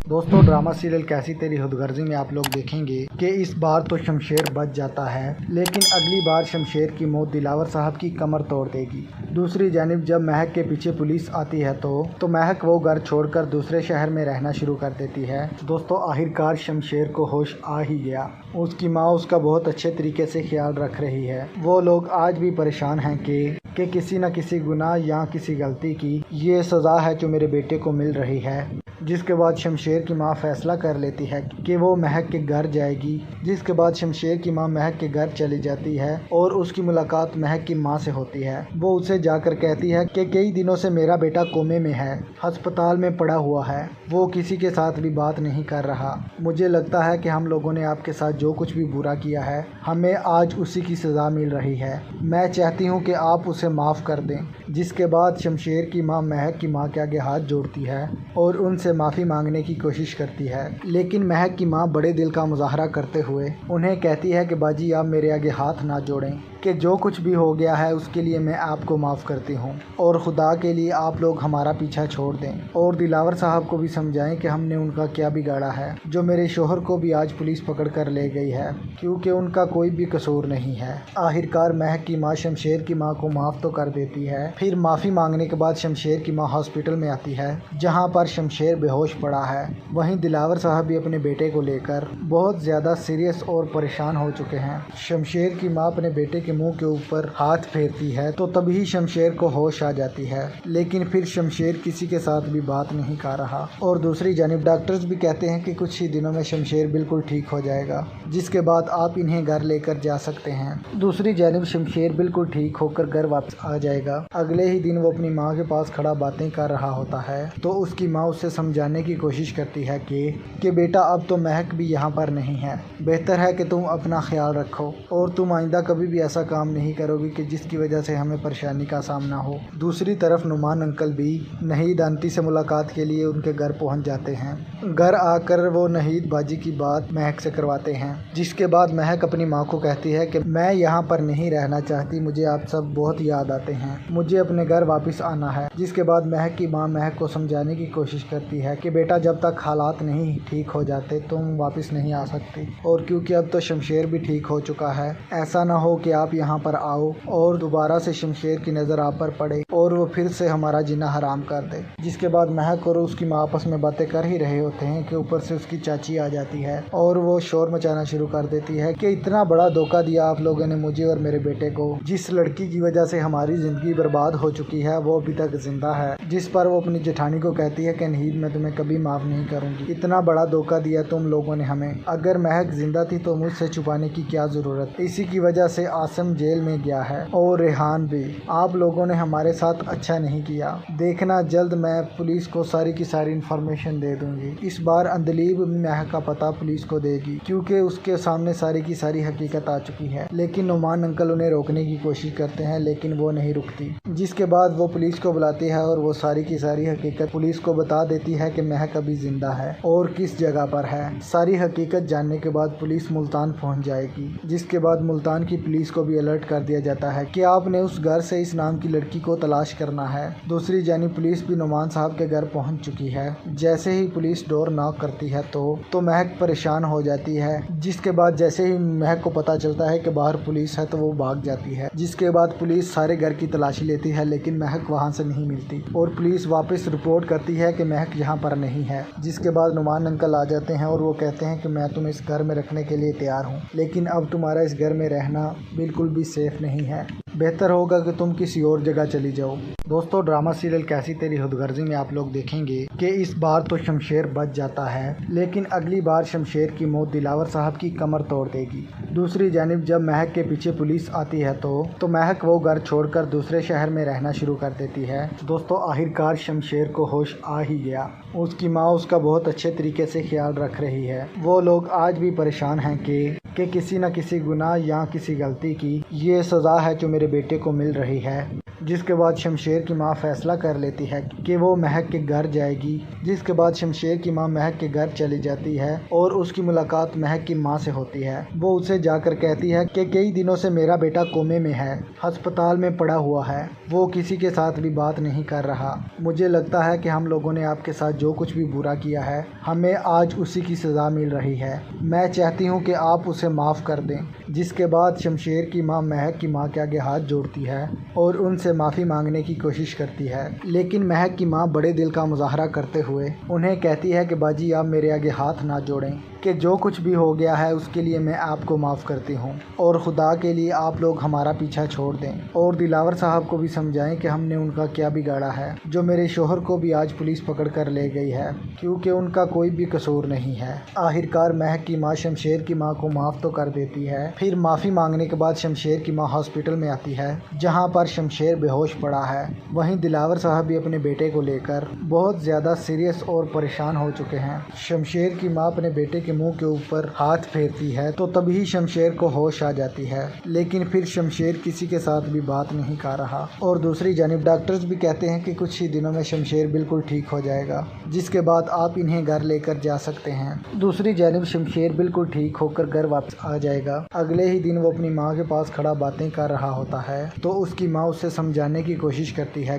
दोस्तों drama serial कैसी तेरी खुदगर्जी में आप लोग देखेंगे कि इस बार तो शमशेर बच जाता है, लेकिन अगली बार शमशेर की मौत दिलावर साहब की कमर तोड़ देगी। दूसरी जानिब जब महक के पीछे पुलिस आती है तो महक वो घर छोड़कर दूसरे शहर में रहना शुरू कर देती है। दोस्तों आखिरकार शमशेर को होश आ ही गया। उसकी माँ उसका बहुत अच्छे तरीके से ख्याल रख रही है। वो लोग आज भी परेशान हैं कि किसी न किसी गुनाह या किसी गलती की ये सज़ा है जो मेरे बेटे को मिल रही है। जिसके बाद शमशेर की माँ फैसला कर लेती है कि वो महक के घर जाएगी। जिसके बाद शमशेर की माँ महक के घर चली जाती है और उसकी मुलाकात महक की माँ से होती है। वो उसे जाकर कहती है कि कई दिनों से मेरा बेटा कोमे में है, अस्पताल में पड़ा हुआ है, वो किसी के साथ भी बात नहीं कर रहा। मुझे लगता है कि हम लोगों ने आपके साथ जो कुछ भी बुरा किया है हमें आज उसी की सज़ा मिल रही है। मैं चाहती हूँ कि आप उसे माफ़ कर दें। जिसके बाद शमशेर की माँ महक की माँ के आगे हाथ जोड़ती है और उनसे माफ़ी मांगने की कोशिश करती है, लेकिन महक की माँ बड़े दिल का मुजाहरा करते हुए उन्हें कहती है कि बाजी आप मेरे आगे हाथ ना जोड़ें, कि जो कुछ भी हो गया है उसके लिए मैं आपको माफ़ करती हूँ और खुदा के लिए आप लोग हमारा पीछा छोड़ दें और दिलावर साहब को भी समझाएं कि हमने उनका क्या बिगाड़ा है जो मेरे शोहर को भी आज पुलिस पकड़ कर ले गई है, क्योंकि उनका कोई भी कसूर नहीं है। आखिरकार महक की माँ शमशेर की माँ को माफ़ तो कर देती है। फिर माफ़ी मांगने के बाद शमशेर की माँ हॉस्पिटल में आती है जहाँ पर शमशेर बेहोश पड़ा है। वहीं दिलावर साहब भी अपने बेटे को लेकर बहुत ज़्यादा सीरियस और परेशान हो चुके हैं। शमशेर की माँ अपने बेटे के मुंह के ऊपर हाथ फेरती है तो तभी शमशेर को होश आ जाती है, लेकिन फिर शमशेर किसी के साथ भी बात नहीं कर रहा। और दूसरी जानिब डॉक्टर्स भी कहते हैं कि कुछ ही दिनों में शमशेर बिल्कुल ठीक हो जाएगा, जिसके बाद आप इन्हें घर लेकर जा सकते हैं। दूसरी जानिब शमशेर बिल्कुल ठीक होकर घर वापस आ जाएगा। अगले ही दिन वो अपनी माँ के पास खड़ा बातें कर रहा होता है तो उसकी माँ उससे समझाने की कोशिश करती है कि बेटा अब तो महक भी यहाँ पर नहीं है, बेहतर है कि तुम अपना ख्याल रखो और तुम आइंदा कभी भी ऐसा काम नहीं करोगी कि जिसकी वजह से हमें परेशानी का सामना हो। दूसरी तरफ नुमान अंकल भी नहीद आंटी से मुलाकात के लिए उनके घर पहुंच जाते हैं। घर आकर वो नहीद बाजी की बात महक से करवाते हैं, जिसके बाद महक अपनी माँ को कहती है कि मैं यहाँ पर नहीं रहना चाहती, मुझे आप सब बहुत याद आते हैं, मुझे अपने घर वापस आना है। जिसके बाद महक की माँ महक को समझाने की कोशिश करती है कि बेटा जब तक हालात नहीं ठीक हो जाते तुम वापस नहीं आ सकती, और क्योंकि अब तो शमशेर भी ठीक हो चुका है, ऐसा ना हो कि आप यहाँ पर आओ और दोबारा से शमशेर की नज़र आप पर पड़े और वो फिर से हमारा जीना हराम कर दे। जिसके बाद महक और उसकी माँ आपस में बातें कर ही रहे होते हैं कि ऊपर से उसकी चाची आ जाती है और वो शोर मचाना शुरू कर देती है कि इतना बड़ा धोखा दिया आप लोगों ने मुझे और मेरे बेटे को, जिस लड़की की वजह से हमारी ज़िंदगी बर्बाद हो चुकी है वो अभी तक जिंदा है। जिस पर वो अपनी जेठानी को कहती है कि नहीद मैं तुम्हें कभी माफ़ नहीं करूँगी, इतना बड़ा धोखा दिया तुम लोगों ने हमें, अगर महक जिंदा थी तो मुझसे छुपाने की क्या ज़रूरत, इसी की वजह से आसिम जेल में गया है और रेहान भी। आप लोगों ने हमारे साथ अच्छा नहीं किया, देखना जल्द मैं पुलिस को सारी की सारी इन्फॉर्मेशन दे दूंगी। इस बार अंदलीब महक का पता पुलिस को देगी क्योंकि उसके सामने सारी की सारी हकीकत आ चुकी है, लेकिन नुमान अंकल उन्हें रोकने की कोशिश करते हैं लेकिन वो नहीं रुकती। जिसके बाद वो पुलिस को बुलाती है और वो सारी की सारी हकीकत पुलिस को बता देती है कि महक अभी जिंदा है और किस जगह पर है। सारी हकीकत जानने के बाद पुलिस मुल्तान पहुंच जाएगी। जिसके बाद मुल्तान की पुलिस को भी अलर्ट कर दिया जाता है कि आपने उस घर से इस नाम की लड़की को तलाश करना है। दूसरी जानिब पुलिस भी नुमान साहब के घर पहुंच चुकी है। जैसे ही पुलिस डोर नॉक करती है तो महक परेशान हो जाती है। जिसके बाद जैसे ही महक को पता चलता है कि बाहर पुलिस है तो वो भाग जाती है। जिसके बाद पुलिस सारे घर की तलाशी लेती है लेकिन महक वहां से नहीं मिलती और पुलिस वापस रिपोर्ट करती है कि महक यहाँ पर नहीं है। जिसके बाद नुमान अंकल आ जाते हैं और वो कहते हैं कि मैं तुम्हें इस घर में रखने के लिए तैयार हूँ, लेकिन अब तुम्हारा इस घर में रहना बिल्कुल भी सेफ नहीं है, बेहतर होगा कि तुम किसी और जगह चली जाओ। दोस्तों ड्रामा सीरियल कैसी तेरी खुदगर्जी में आप लोग देखेंगे कि इस बार तो शमशेर बच जाता है, लेकिन अगली बार शमशेर की मौत दिलावर साहब की कमर तोड़ देगी। दूसरी जानिब जब महक के पीछे पुलिस आती है तो महक वो घर छोड़कर दूसरे शहर में रहना शुरू कर देती है। दोस्तों आखिरकार शमशेर को होश आ ही गया। उसकी माँ उसका बहुत अच्छे तरीके से ख्याल रख रही है। वो लोग आज भी परेशान हैं कि किसी न किसी गुनाह या किसी गलती की ये सज़ा है जो मेरे बेटे को मिल रही है। جس کے بعد شمشیر کی ماں فیصلہ کر لیتی ہے کہ وہ مہک کے گھر جائے گی، جس کے بعد شمشیر کی ماں مہک کے گھر چلی جاتی ہے اور اس کی ملاقات مہک کی ماں سے ہوتی ہے۔ وہ اسے جا کر کہتی ہے کہ کئی دنوں سے میرا بیٹا کومے میں ہے، ہسپتال میں پڑا ہوا ہے، وہ کسی کے ساتھ بھی بات نہیں کر رہا۔ مجھے لگتا ہے کہ ہم لوگوں نے آپ کے ساتھ جو کچھ بھی برا کیا ہے ہمیں آج اسی کی سزا مل رہی ہے، میں چاہتی ہوں کہ آپ اسے معاف کر دیں۔ جس کے بعد شمشیر کی ماں مہک کی ماں کے آگے ہاتھ جوڑتی ہے اور ان سے معافی مانگنے کی کوشش کرتی ہے، لیکن مہک کی ماں بڑے دل کا مظاہرہ کرتے ہوئے انہیں کہتی ہے کہ باجی آپ میرے آگے ہاتھ نہ جوڑیں، کہ جو کچھ بھی ہو گیا ہے اس کے لیے میں آپ کو معاف کرتی ہوں، اور خدا کے لیے آپ لوگ ہمارا پیچھا چھوڑ دیں اور دلاور صاحب کو بھی سمجھائیں کہ ہم نے ان کا کیا بگاڑا ہے، جو میرے شوہر کو بھی آج پولیس پکڑ کر لے گئی ہے کیونکہ ان کا کوئی بھی قصور نہیں ہے۔ آخرکار مہک کی ماں شمشیر کی ماں کو معاف تو کر دیتی ہے۔ پھر معافی مانگنے کے بعد شمشیر کی ماں ہاسپٹل میں آتی ہے جہاں پر شمشیر بے ہوش پڑا ہے۔ وہیں دلاور صاحب بھی اپنے بیٹے کو لے کر بہت زیادہ سیریس اور پریشان ہو چکے ہیں۔ شمشیر کی ماں اپنے بیٹے کے منہ کے اوپر ہاتھ پھیرتی ہے تو تبھی شمشیر کو ہوش آ جاتی ہے، لیکن پھر شمشیر کسی کے ساتھ بھی بات نہیں کر رہا، اور دوسری جانب ڈاکٹرز بھی کہتے ہیں کہ کچھ ہی دنوں میں شمشیر بالکل ٹھیک ہو جائے گا، جس کے بعد آپ انہیں گھر لے کر جا سکتے ہیں۔ دوسری جانب شمشیر بالکل ٹھیک ہو کر گھر واپس آ جائے گا۔ اگلے ہی دن وہ اپنی ماں کے پاس کھڑا باتیں کر رہا ہوتا ہے تو اس کی ماں اسے سمجھانے کی کوشش کرتی ہے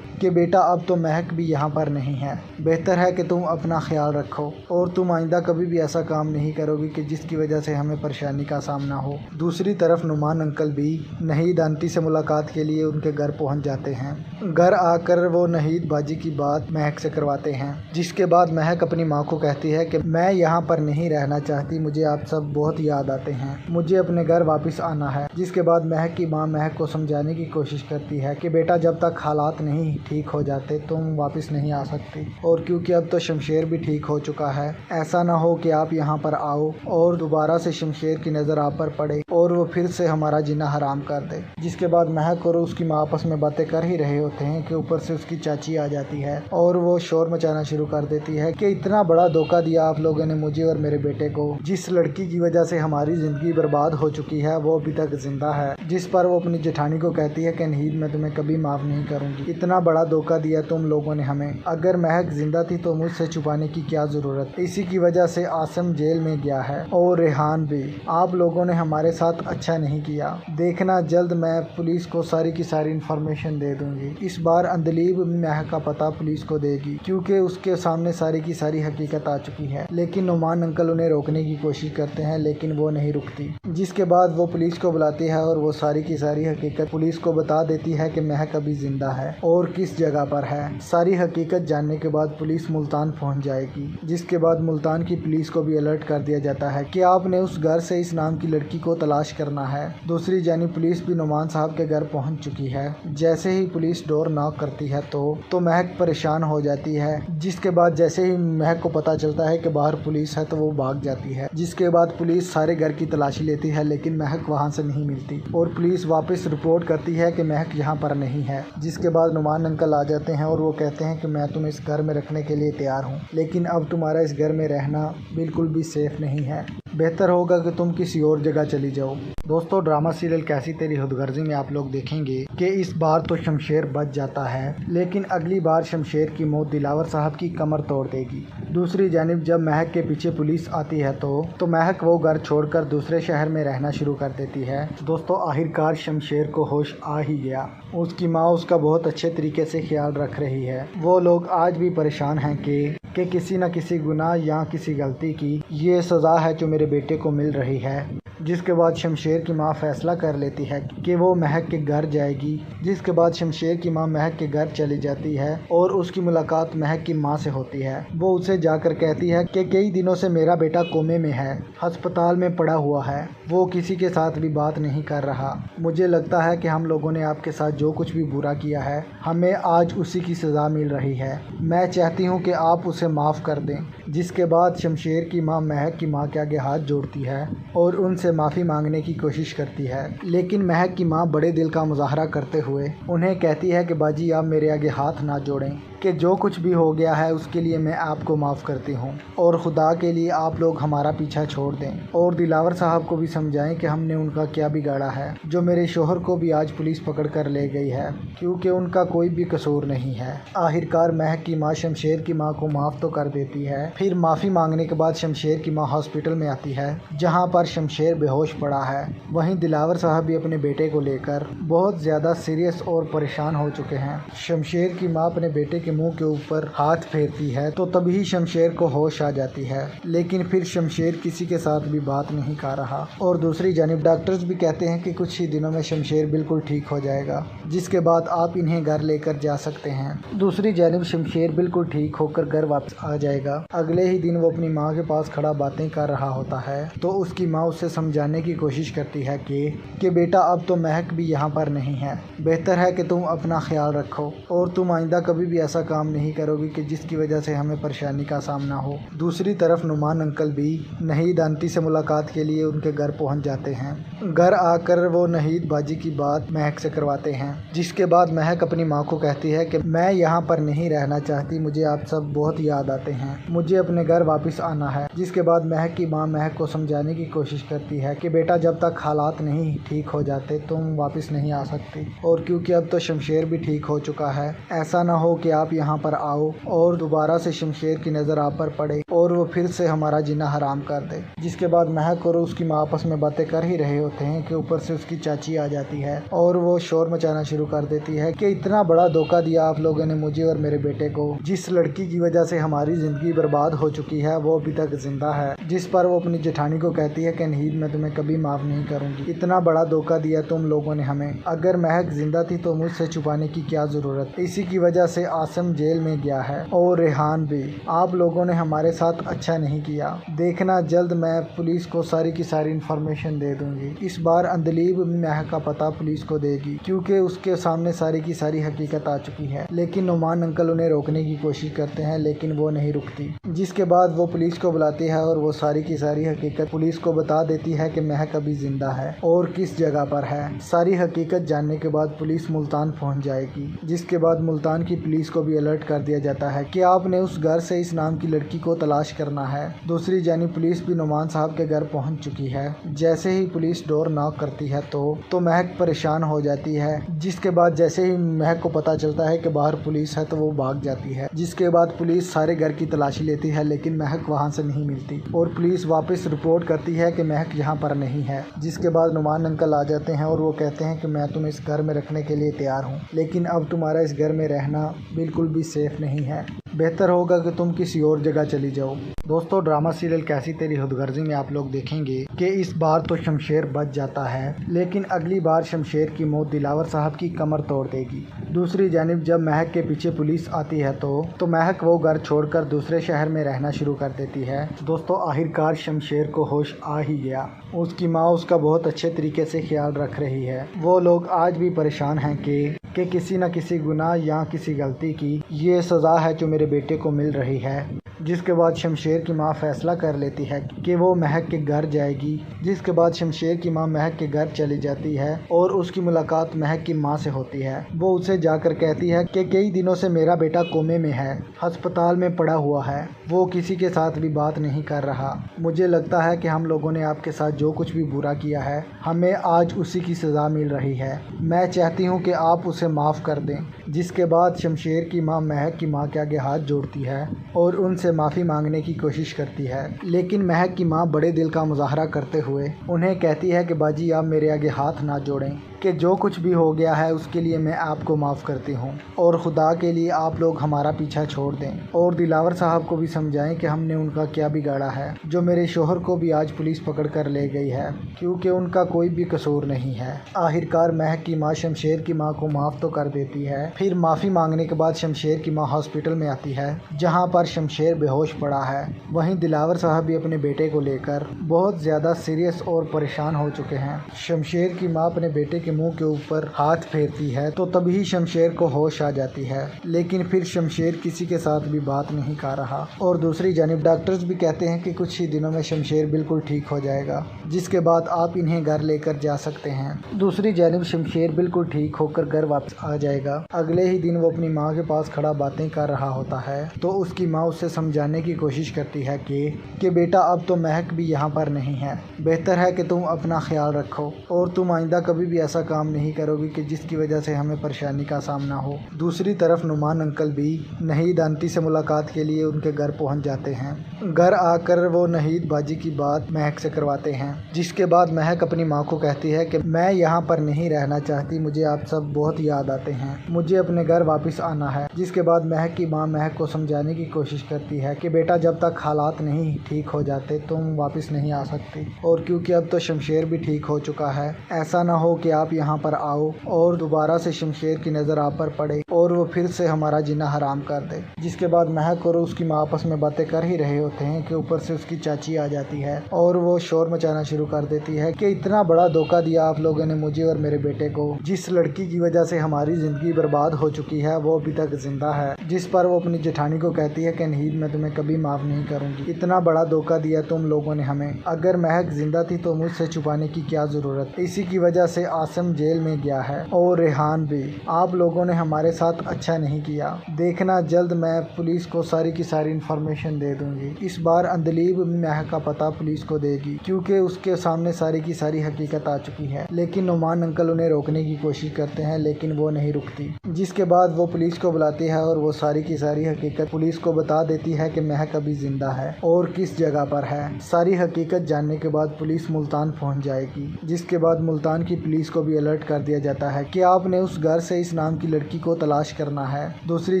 کہ بیٹا اب تو مہک بھی یہاں پر نہیں ہے، بہتر ہے کہ تم اپنا خیال رکھو اور تم آئندہ کبھی بھی ایسا کام نہیں کرو گی کہ جس کی وجہ سے ہمیں پریشانی کا سامنا ہو۔ دوسری طرف نعمان انکل بھی نہید آنٹی سے ملاقات کے لیے ان کے گھر پہنچ جاتے ہیں۔ گھر آ کر وہ نہید باجی کی بات مہک سے کرواتے ہیں، جس کے بعد مہک اپنی ماں کو کہتی ہے کہ میں یہاں پر نہیں رہنا چاہتی، مجھے آپ سب بہت یاد آتے ہیں، مجھے اپنے گھر واپس آنا ہے۔ جس کے بعد مہک کی ماں مہک کو سمجھانے کی کوشش کرتی ہے کہ بیٹا جب تک حالات نہیں ٹھیک ہو جاتے تم واپس نہیں آ سکتی، اور کیونکہ اب تو شمشیر بھی ٹھیک ہو چکا ہے، ایسا نہ ہو کہ آپ یہاں پر آؤ اور دوبارہ سے شمشیر کی نظر آپ پر پڑے اور وہ پھر سے ہمارا جینا حرام کر دے۔ جس کے بعد مہک اور اس کی ماں آپس میں باتیں کر ہی رہے ہوتے ہیں کہ اوپر سے اس کی چاچی آ جاتی ہے اور وہ شور مچانا شروع کر دیتی ہے کہ اتنا بڑا دھوکہ دیا آپ لوگوں نے مجھے اور میرے بیٹے کو، جس لڑکی کی وجہ سے ہماری زندگی برباد ہو چکی ہے وہ ابھی تک زندہ ہے۔ جس پر وہ اپنی جٹھانی کو کہتی ہے کہ نہید میں تمہیں کبھی معاف نہیں کروں گی، اتنا بڑا دھوکہ دیا تم لوگوں نے ہمیں، اگر مہک زندہ تھی تو مجھ سے چھپانے کی کیا ضرورت، اسی کی وجہ سے عاصم جیل میں گیا ہے اور ریحان بھی، آپ لوگوں نے ہمارے ساتھ اچھا نہیں کیا، دیکھنا جلد میں پولیس کو ساری کی ساری انفارمیشن دے دوں گی۔ اس بار اندلیب مہک کا پتہ پولیس کو دے گی کیونکہ اس کے سامنے ساری کی ساری حقیقت آ چکی ہے، لیکن نعمان انکل انہیں روکنے کی کوشش کرتے ہیں لیکن وہ نہیں رکتی۔ جس کے بعد وہ پولیس کو بلاتی ہے اور وہ ساری کی ساری حقیقت پولیس کو بتا دیتی ہے کہ مہک ابھی زندہ ہے اور کس جگہ پر ہے۔ ساری حقیقت جاننے کے بعد پولیس ملتان پہنچ جائے گی، جس کے بعد ملتان کی پولیس کو بھی الرٹ کر دیا جاتا ہے کہ آپ نے اس گھر سے اس نام کی لڑکی کو تلاش کرنا ہے۔ دوسری جانب پولیس بھی نعمان صاحب کے گھر پہنچ چکی ہے۔ جیسے ہی پولیس ڈور ناک کرتی ہے تو مہک پریشان ہو جاتی ہے، جس کے بعد جیسے ہی مہک کو پتا چلتا ہے کہ باہر پولیس ہے تو وہ بھاگ جاتی ہے۔ جس کے بعد پولیس سارے گھر کی تلاشی لیتی ہے لیکن مہک وہاں سے نہیں ملتی اور پولیس واپس رپورٹ کرتی ہے کہ مہک یہاں پر نہیں ہے۔ جس کے بعد نعمان انکل آ جاتے ہیں اور وہ کہتے ہیں کہ میں تمہیں اس گھر میں رکھنے کے لیے تیار ہوں، لیکن اب تمہارا اس گھر میں رہنا بالکل بھی سیف نہیں ہے، بہتر ہوگا کہ تم کسی اور جگہ چلی جاؤ۔ دوستو ڈرامہ سیریل کیسی تیری خود غرضی میں آپ لوگ دیکھیں گے کہ اس بار تو شمشیر بچ جاتا ہے، لیکن اگلی بار شمشیر کی موت دلاور صاحب کی کمر توڑ دے گی۔ دوسری جانب جب مہک کے پیچھے پولیس آتی ہے تو مہک وہ گھر چھوڑ کر دوسرے شہر میں رہنا شروع کر دیتی ہے۔ دوستو آخرکار شمشیر کو ہوش آ ہی گیا، اس کی ماں اس کا بہت اچھے طریقے سے خیال رکھ رہی ہے۔ وہ لوگ آج بھی پریشان ہیں کہ کسی نہ کسی گناہ یا کسی غلطی کی یہ سزا ہے جو میرے بیٹے کو مل رہی ہے۔ جس کے بعد شمشیر کی ماں فیصلہ کر لیتی ہے کہ وہ مہک کے گھر جائے گی، جس کے بعد شمشیر کی ماں مہک کے گھر چلی جاتی ہے اور اس کی ملاقات مہک کی ماں سے ہوتی ہے۔ وہ اسے جا کر کہتی ہے کہ کئی دنوں سے میرا بیٹا کومے میں ہے، ہسپتال میں پڑا ہوا ہے، وہ کسی کے ساتھ بھی بات نہیں کر رہا، مجھے لگتا ہے کہ ہم لوگوں نے آپ کے ساتھ جو کچھ بھی برا کیا ہے ہمیں آج اسی کی سزا مل رہی ہے، میں چاہتی ہوں کہ آپ اسے معاف کر دیں۔ جس کے بعد شمشیر کی ماں مہک کی ماں کے آگے ہاتھ جوڑتی ہے اور ان سے माफ़ी मांगने की कोशिश करती है, लेकिन महक की मां बड़े दिल का मुजाहरा करते हुए उन्हें कहती है कि बाजी आप मेरे आगे हाथ ना जोड़ें, कि जो कुछ भी हो गया है उसके लिए मैं आपको माफ़ करती हूँ और खुदा के लिए आप लोग हमारा पीछा छोड़ दें और दिलावर साहब को भी समझाएं कि हमने उनका क्या बिगाड़ा है जो मेरे शोहर को भी आज पुलिस पकड़ कर ले गई है, क्योंकि उनका कोई भी कसूर नहीं है। आखिरकार महक की माँ शमशेर की माँ को माफ़ तो कर देती है। फिर माफ़ी मांगने के बाद शमशेर की माँ हॉस्पिटल में आती है, जहाँ पर शमशेर बेहोश पड़ा है। वहीं दिलावर साहब भी अपने बेटे को लेकर बहुत ज़्यादा सीरियस और परेशान हो चुके हैं। शमशेर की माँ अपने बेटे के मुंह के ऊपर हाथ फेरती है तो तभी शमशेर को होश आ जाती है, लेकिन फिर शमशेर किसी के साथ भी बात नहीं कर रहा। और दूसरी जानिब डॉक्टर्स भी कहते हैं कि कुछ ही दिनों में शमशेर बिल्कुल ठीक हो जाएगा, जिसके बाद आप इन्हें घर लेकर जा सकते हैं। दूसरी जानिब शमशेर बिल्कुल ठीक होकर घर वापस आ जाएगा। अगले ही दिन वो अपनी माँ के पास खड़ा बातें कर रहा होता है तो उसकी माँ उसे समझाने की कोशिश करती है कि बेटा अब तो महक भी यहाँ पर नहीं है, बेहतर है कि तुम अपना ख्याल रखो और तुम आइंदा कभी भी ऐसा काम नहीं करोगी कि जिसकी वजह से हमें परेशानी का सामना हो। दूसरी तरफ नुमान अंकल भी नहीद आंटी से मुलाकात के लिए उनके घर पहुंच जाते हैं। घर आकर वो नहीद बाजी की बात महक से करवाते हैं, जिसके बाद महक अपनी माँ को कहती है कि मैं यहाँ पर नहीं रहना चाहती, मुझे आप सब बहुत याद आते हैं, मुझे अपने घर वापस आना है। जिसके बाद महक की माँ महक को समझाने की कोशिश करती है कि बेटा जब तक हालात नहीं ठीक हो जाते तुम वापस नहीं आ सकती, और क्योंकि अब तो शमशेर भी ठीक हो चुका है, ऐसा ना हो कि आप यहाँ पर आओ और दोबारा से शमशेर की नज़र आप पर पड़े और वो फिर से हमारा जीना हराम कर दे। जिसके बाद महक और उसकी माँ आपस में बातें कर ही रहे होते हैं कि ऊपर से उसकी चाची आ जाती है और वो शोर मचाना शुरू कर देती है कि इतना बड़ा धोखा दिया आप लोगों ने मुझे और मेरे बेटे को, जिस लड़की की वजह से हमारी ज़िंदगी बर्बाद हो चुकी है वो अभी तक जिंदा है। जिस पर वो अपनी जेठानी को कहती है कि नहीद मैं तुम्हें कभी माफ़ नहीं करूँगी, इतना बड़ा धोखा दिया तुम लोगों ने हमें, अगर महक जिंदा थी तो मुझसे छुपाने की क्या ज़रूरत, इसी की वजह से आसिम जेल में गया है और रेहान भी। आप लोगों ने हमारे साथ अच्छा नहीं किया, देखना जल्द मैं पुलिस को सारी की सारी इन्फॉर्मेशन दे दूंगी। इस बार अंदलीब महक का पता पुलिस को देगी क्योंकि उसके सामने सारी की सारी हकीकत आ चुकी है, लेकिन नुमान अंकल उन्हें रोकने की कोशिश करते हैं लेकिन वो नहीं रुकती। जिसके बाद वो पुलिस को बुलाती है और वो सारी की सारी हकीकत पुलिस को बता देती है कि महक अभी जिंदा है और किस जगह पर है। सारी हकीकत जानने के बाद पुलिस मुल्तान पहुंच जाएगी। जिसके बाद मुल्तान की पुलिस को भी अलर्ट कर दिया जाता है कि आपने उस घर से इस नाम की लड़की को तलाश करना है। दूसरी जानिब पुलिस भी नुमान साहब के घर पहुंच चुकी है। जैसे ही पुलिस डोर नॉक करती है तो महक परेशान हो जाती है। जिसके बाद जैसे ही महक को पता चलता है कि बाहर पुलिस है तो वो भाग जाती है। जिसके बाद पुलिस सारे घर की तलाशी लेती है लेकिन महक वहां से नहीं मिलती और पुलिस वापस रिपोर्ट करती है कि महक यहाँ पर नहीं है। जिसके बाद नुमान अंकल आ जाते हैं और वो कहते हैं कि मैं तुम्हें इस घर में रखने के लिए तैयार हूँ, लेकिन अब तुम्हारा इस घर में रहना बिल्कुल भी सेफ नहीं है, बेहतर होगा कि तुम किसी और जगह चली जाओ। दोस्तों ड्रामा सीरियल कैसी तेरी खुदगर्जी में आप लोग देखेंगे कि इस बार तो शमशेर बच जाता है, लेकिन अगली बार शमशेर की मौत दिलावर साहब की कमर तोड़ देगी। दूसरी जानिब जब महक के पीछे पुलिस आती है तो महक वो घर छोड़कर दूसरे शहर में रहना शुरू कर देती है। दोस्तों आखिरकार शमशेर को होश आ ही गया। उसकी माँ उसका बहुत अच्छे तरीके से ख्याल रख रही है। वो लोग आज भी परेशान हैं कि किसी न किसी गुनाह या किसी गलती की ये सज़ा है जो मेरे बेटे को मिल रही है। जिसके बाद शमशेर की माँ फैसला कर लेती है कि वो महक के घर जाएगी। जिसके बाद शमशेर की माँ महक के घर चली जाती है और उसकी मुलाकात महक की माँ से होती है। वो उसे जाकर कहती है कि कई दिनों से मेरा बेटा कोमे में है, अस्पताल में पड़ा हुआ है, वो किसी के साथ भी बात नहीं कर रहा। मुझे लगता है कि हम लोगों ने आपके साथ जो कुछ भी बुरा किया है हमें आज उसी की सज़ा मिल रही है। मैं चाहती हूँ कि आप उसे माफ़ कर दें। जिसके बाद शमशेर की माँ महक की माँ के आगे हाथ जोड़ती है और उनसे माफ़ी मांगने की कोशिश करती है, लेकिन महक की माँ बड़े दिल का मुजाहरा करते हुए उन्हें कहती है कि बाजी आप मेरे आगे हाथ ना जोड़ें, कि जो कुछ भी हो गया है उसके लिए मैं आपको माफ़ करती हूँ और खुदा के लिए आप लोग हमारा पीछा छोड़ दें और दिलावर साहब को भी समझाएं कि हमने उनका क्या बिगाड़ा है जो मेरे शोहर को भी आज पुलिस पकड़ कर ले गई है, क्योंकि उनका कोई भी कसूर नहीं है। आखिरकार महक की माँ शमशेर की माँ को माफ़ तो कर देती है। फिर माफ़ी मांगने के बाद शमशेर की माँ हॉस्पिटल में आती है, जहाँ पर शमशेर बेहोश पड़ा है। वहीं दिलावर साहब भी अपने बेटे को लेकर बहुत ज़्यादा सीरियस और परेशान हो चुके हैं। शमशेर की माँ अपने बेटे के मुंह के ऊपर हाथ फेरती है तो तभी शमशेर को होश आ जाती है, लेकिन फिर शमशेर किसी के साथ भी बात नहीं कर रहा। और दूसरी जानिब डॉक्टर्स भी कहते हैं कि कुछ ही दिनों में शमशेर बिल्कुल ठीक हो जाएगा, जिसके बाद आप इन्हें घर लेकर जा सकते हैं। दूसरी जानिब शमशेर बिल्कुल ठीक होकर घर वापस आ जाएगा। अगले ही दिन वो अपनी माँ के पास खड़ा बातें कर रहा होता है तो उसकी माँ उससे समझाने की कोशिश करती है कि बेटा अब तो महक भी यहाँ पर नहीं है, बेहतर है कि तुम अपना ख्याल रखो और तुम आइंदा कभी भी ऐसा काम नहीं करोगी कि जिसकी वजह से हमें परेशानी का सामना हो। दूसरी तरफ नुमान अंकल भी नहीद आंटी से मुलाकात के लिए उनके घर पहुंच जाते हैं। घर आकर वो नहीद बाजी की बात महक से करवाते हैं, जिसके बाद महक अपनी माँ को कहती है कि मैं यहाँ पर नहीं रहना चाहती, मुझे आप सब बहुत याद आते हैं, मुझे अपने घर वापस आना है। जिसके बाद महक की माँ महक को समझाने की कोशिश करती है कि बेटा जब तक हालात नहीं ठीक हो जाते तुम वापस नहीं आ सकती, और क्योंकि अब तो शमशेर भी ठीक हो चुका है, ऐसा ना हो कि आप यहाँ पर आओ और दोबारा से शमशेर की नज़र आप पर पड़े और वो फिर से हमारा जीना हराम कर दे। जिसके बाद महक और उसकी माँ आपस में बातें कर ही रहे होते हैं कि ऊपर से उसकी चाची आ जाती है और वो शोर मचाना शुरू कर देती है कि इतना बड़ा धोखा दिया आप लोगों ने मुझे और मेरे बेटे को, जिस लड़की की वजह से हमारी जिंदगी बर्बाद हो चुकी है वो अभी तक जिंदा है। जिस पर वो अपनी जेठानी को कहती है कि नहीद मैं तुम्हें कभी माफ नहीं करूंगी, इतना बड़ा धोखा दिया तुम लोगों ने हमें, अगर महक जिंदा थी तो मुझसे छुपाने की क्या जरूरत, इसी की वजह से आसिम जेल में गया है और रेहान भी, आप लोगों ने हमारे साथ अच्छा नहीं किया, देखना जल्द मैं पुलिस को सारी की सारी इन्फॉर्मेशन दे दूंगी। इस बार अंदलीब महक का पता पुलिस को देगी क्योंकि उसके सामने सारी की सारी हकीकत आ चुकी है, लेकिन नुमान अंकल उन्हें रोकने की कोशिश करते हैं लेकिन वो नहीं रुकती। जिसके बाद वो पुलिस को बुलाती है और वो सारी की सारी हकीकत पुलिस को बता देती है कि महक अभी जिंदा है और किस जगह पर है। सारी हकीकत जानने के बाद पुलिस मुल्तान पहुंच जाएगी, जिसके बाद मुल्तान की पुलिस को भी अलर्ट कर दिया जाता है कि आपने उस घर से इस नाम की लड़की को तलाश करना है। दूसरी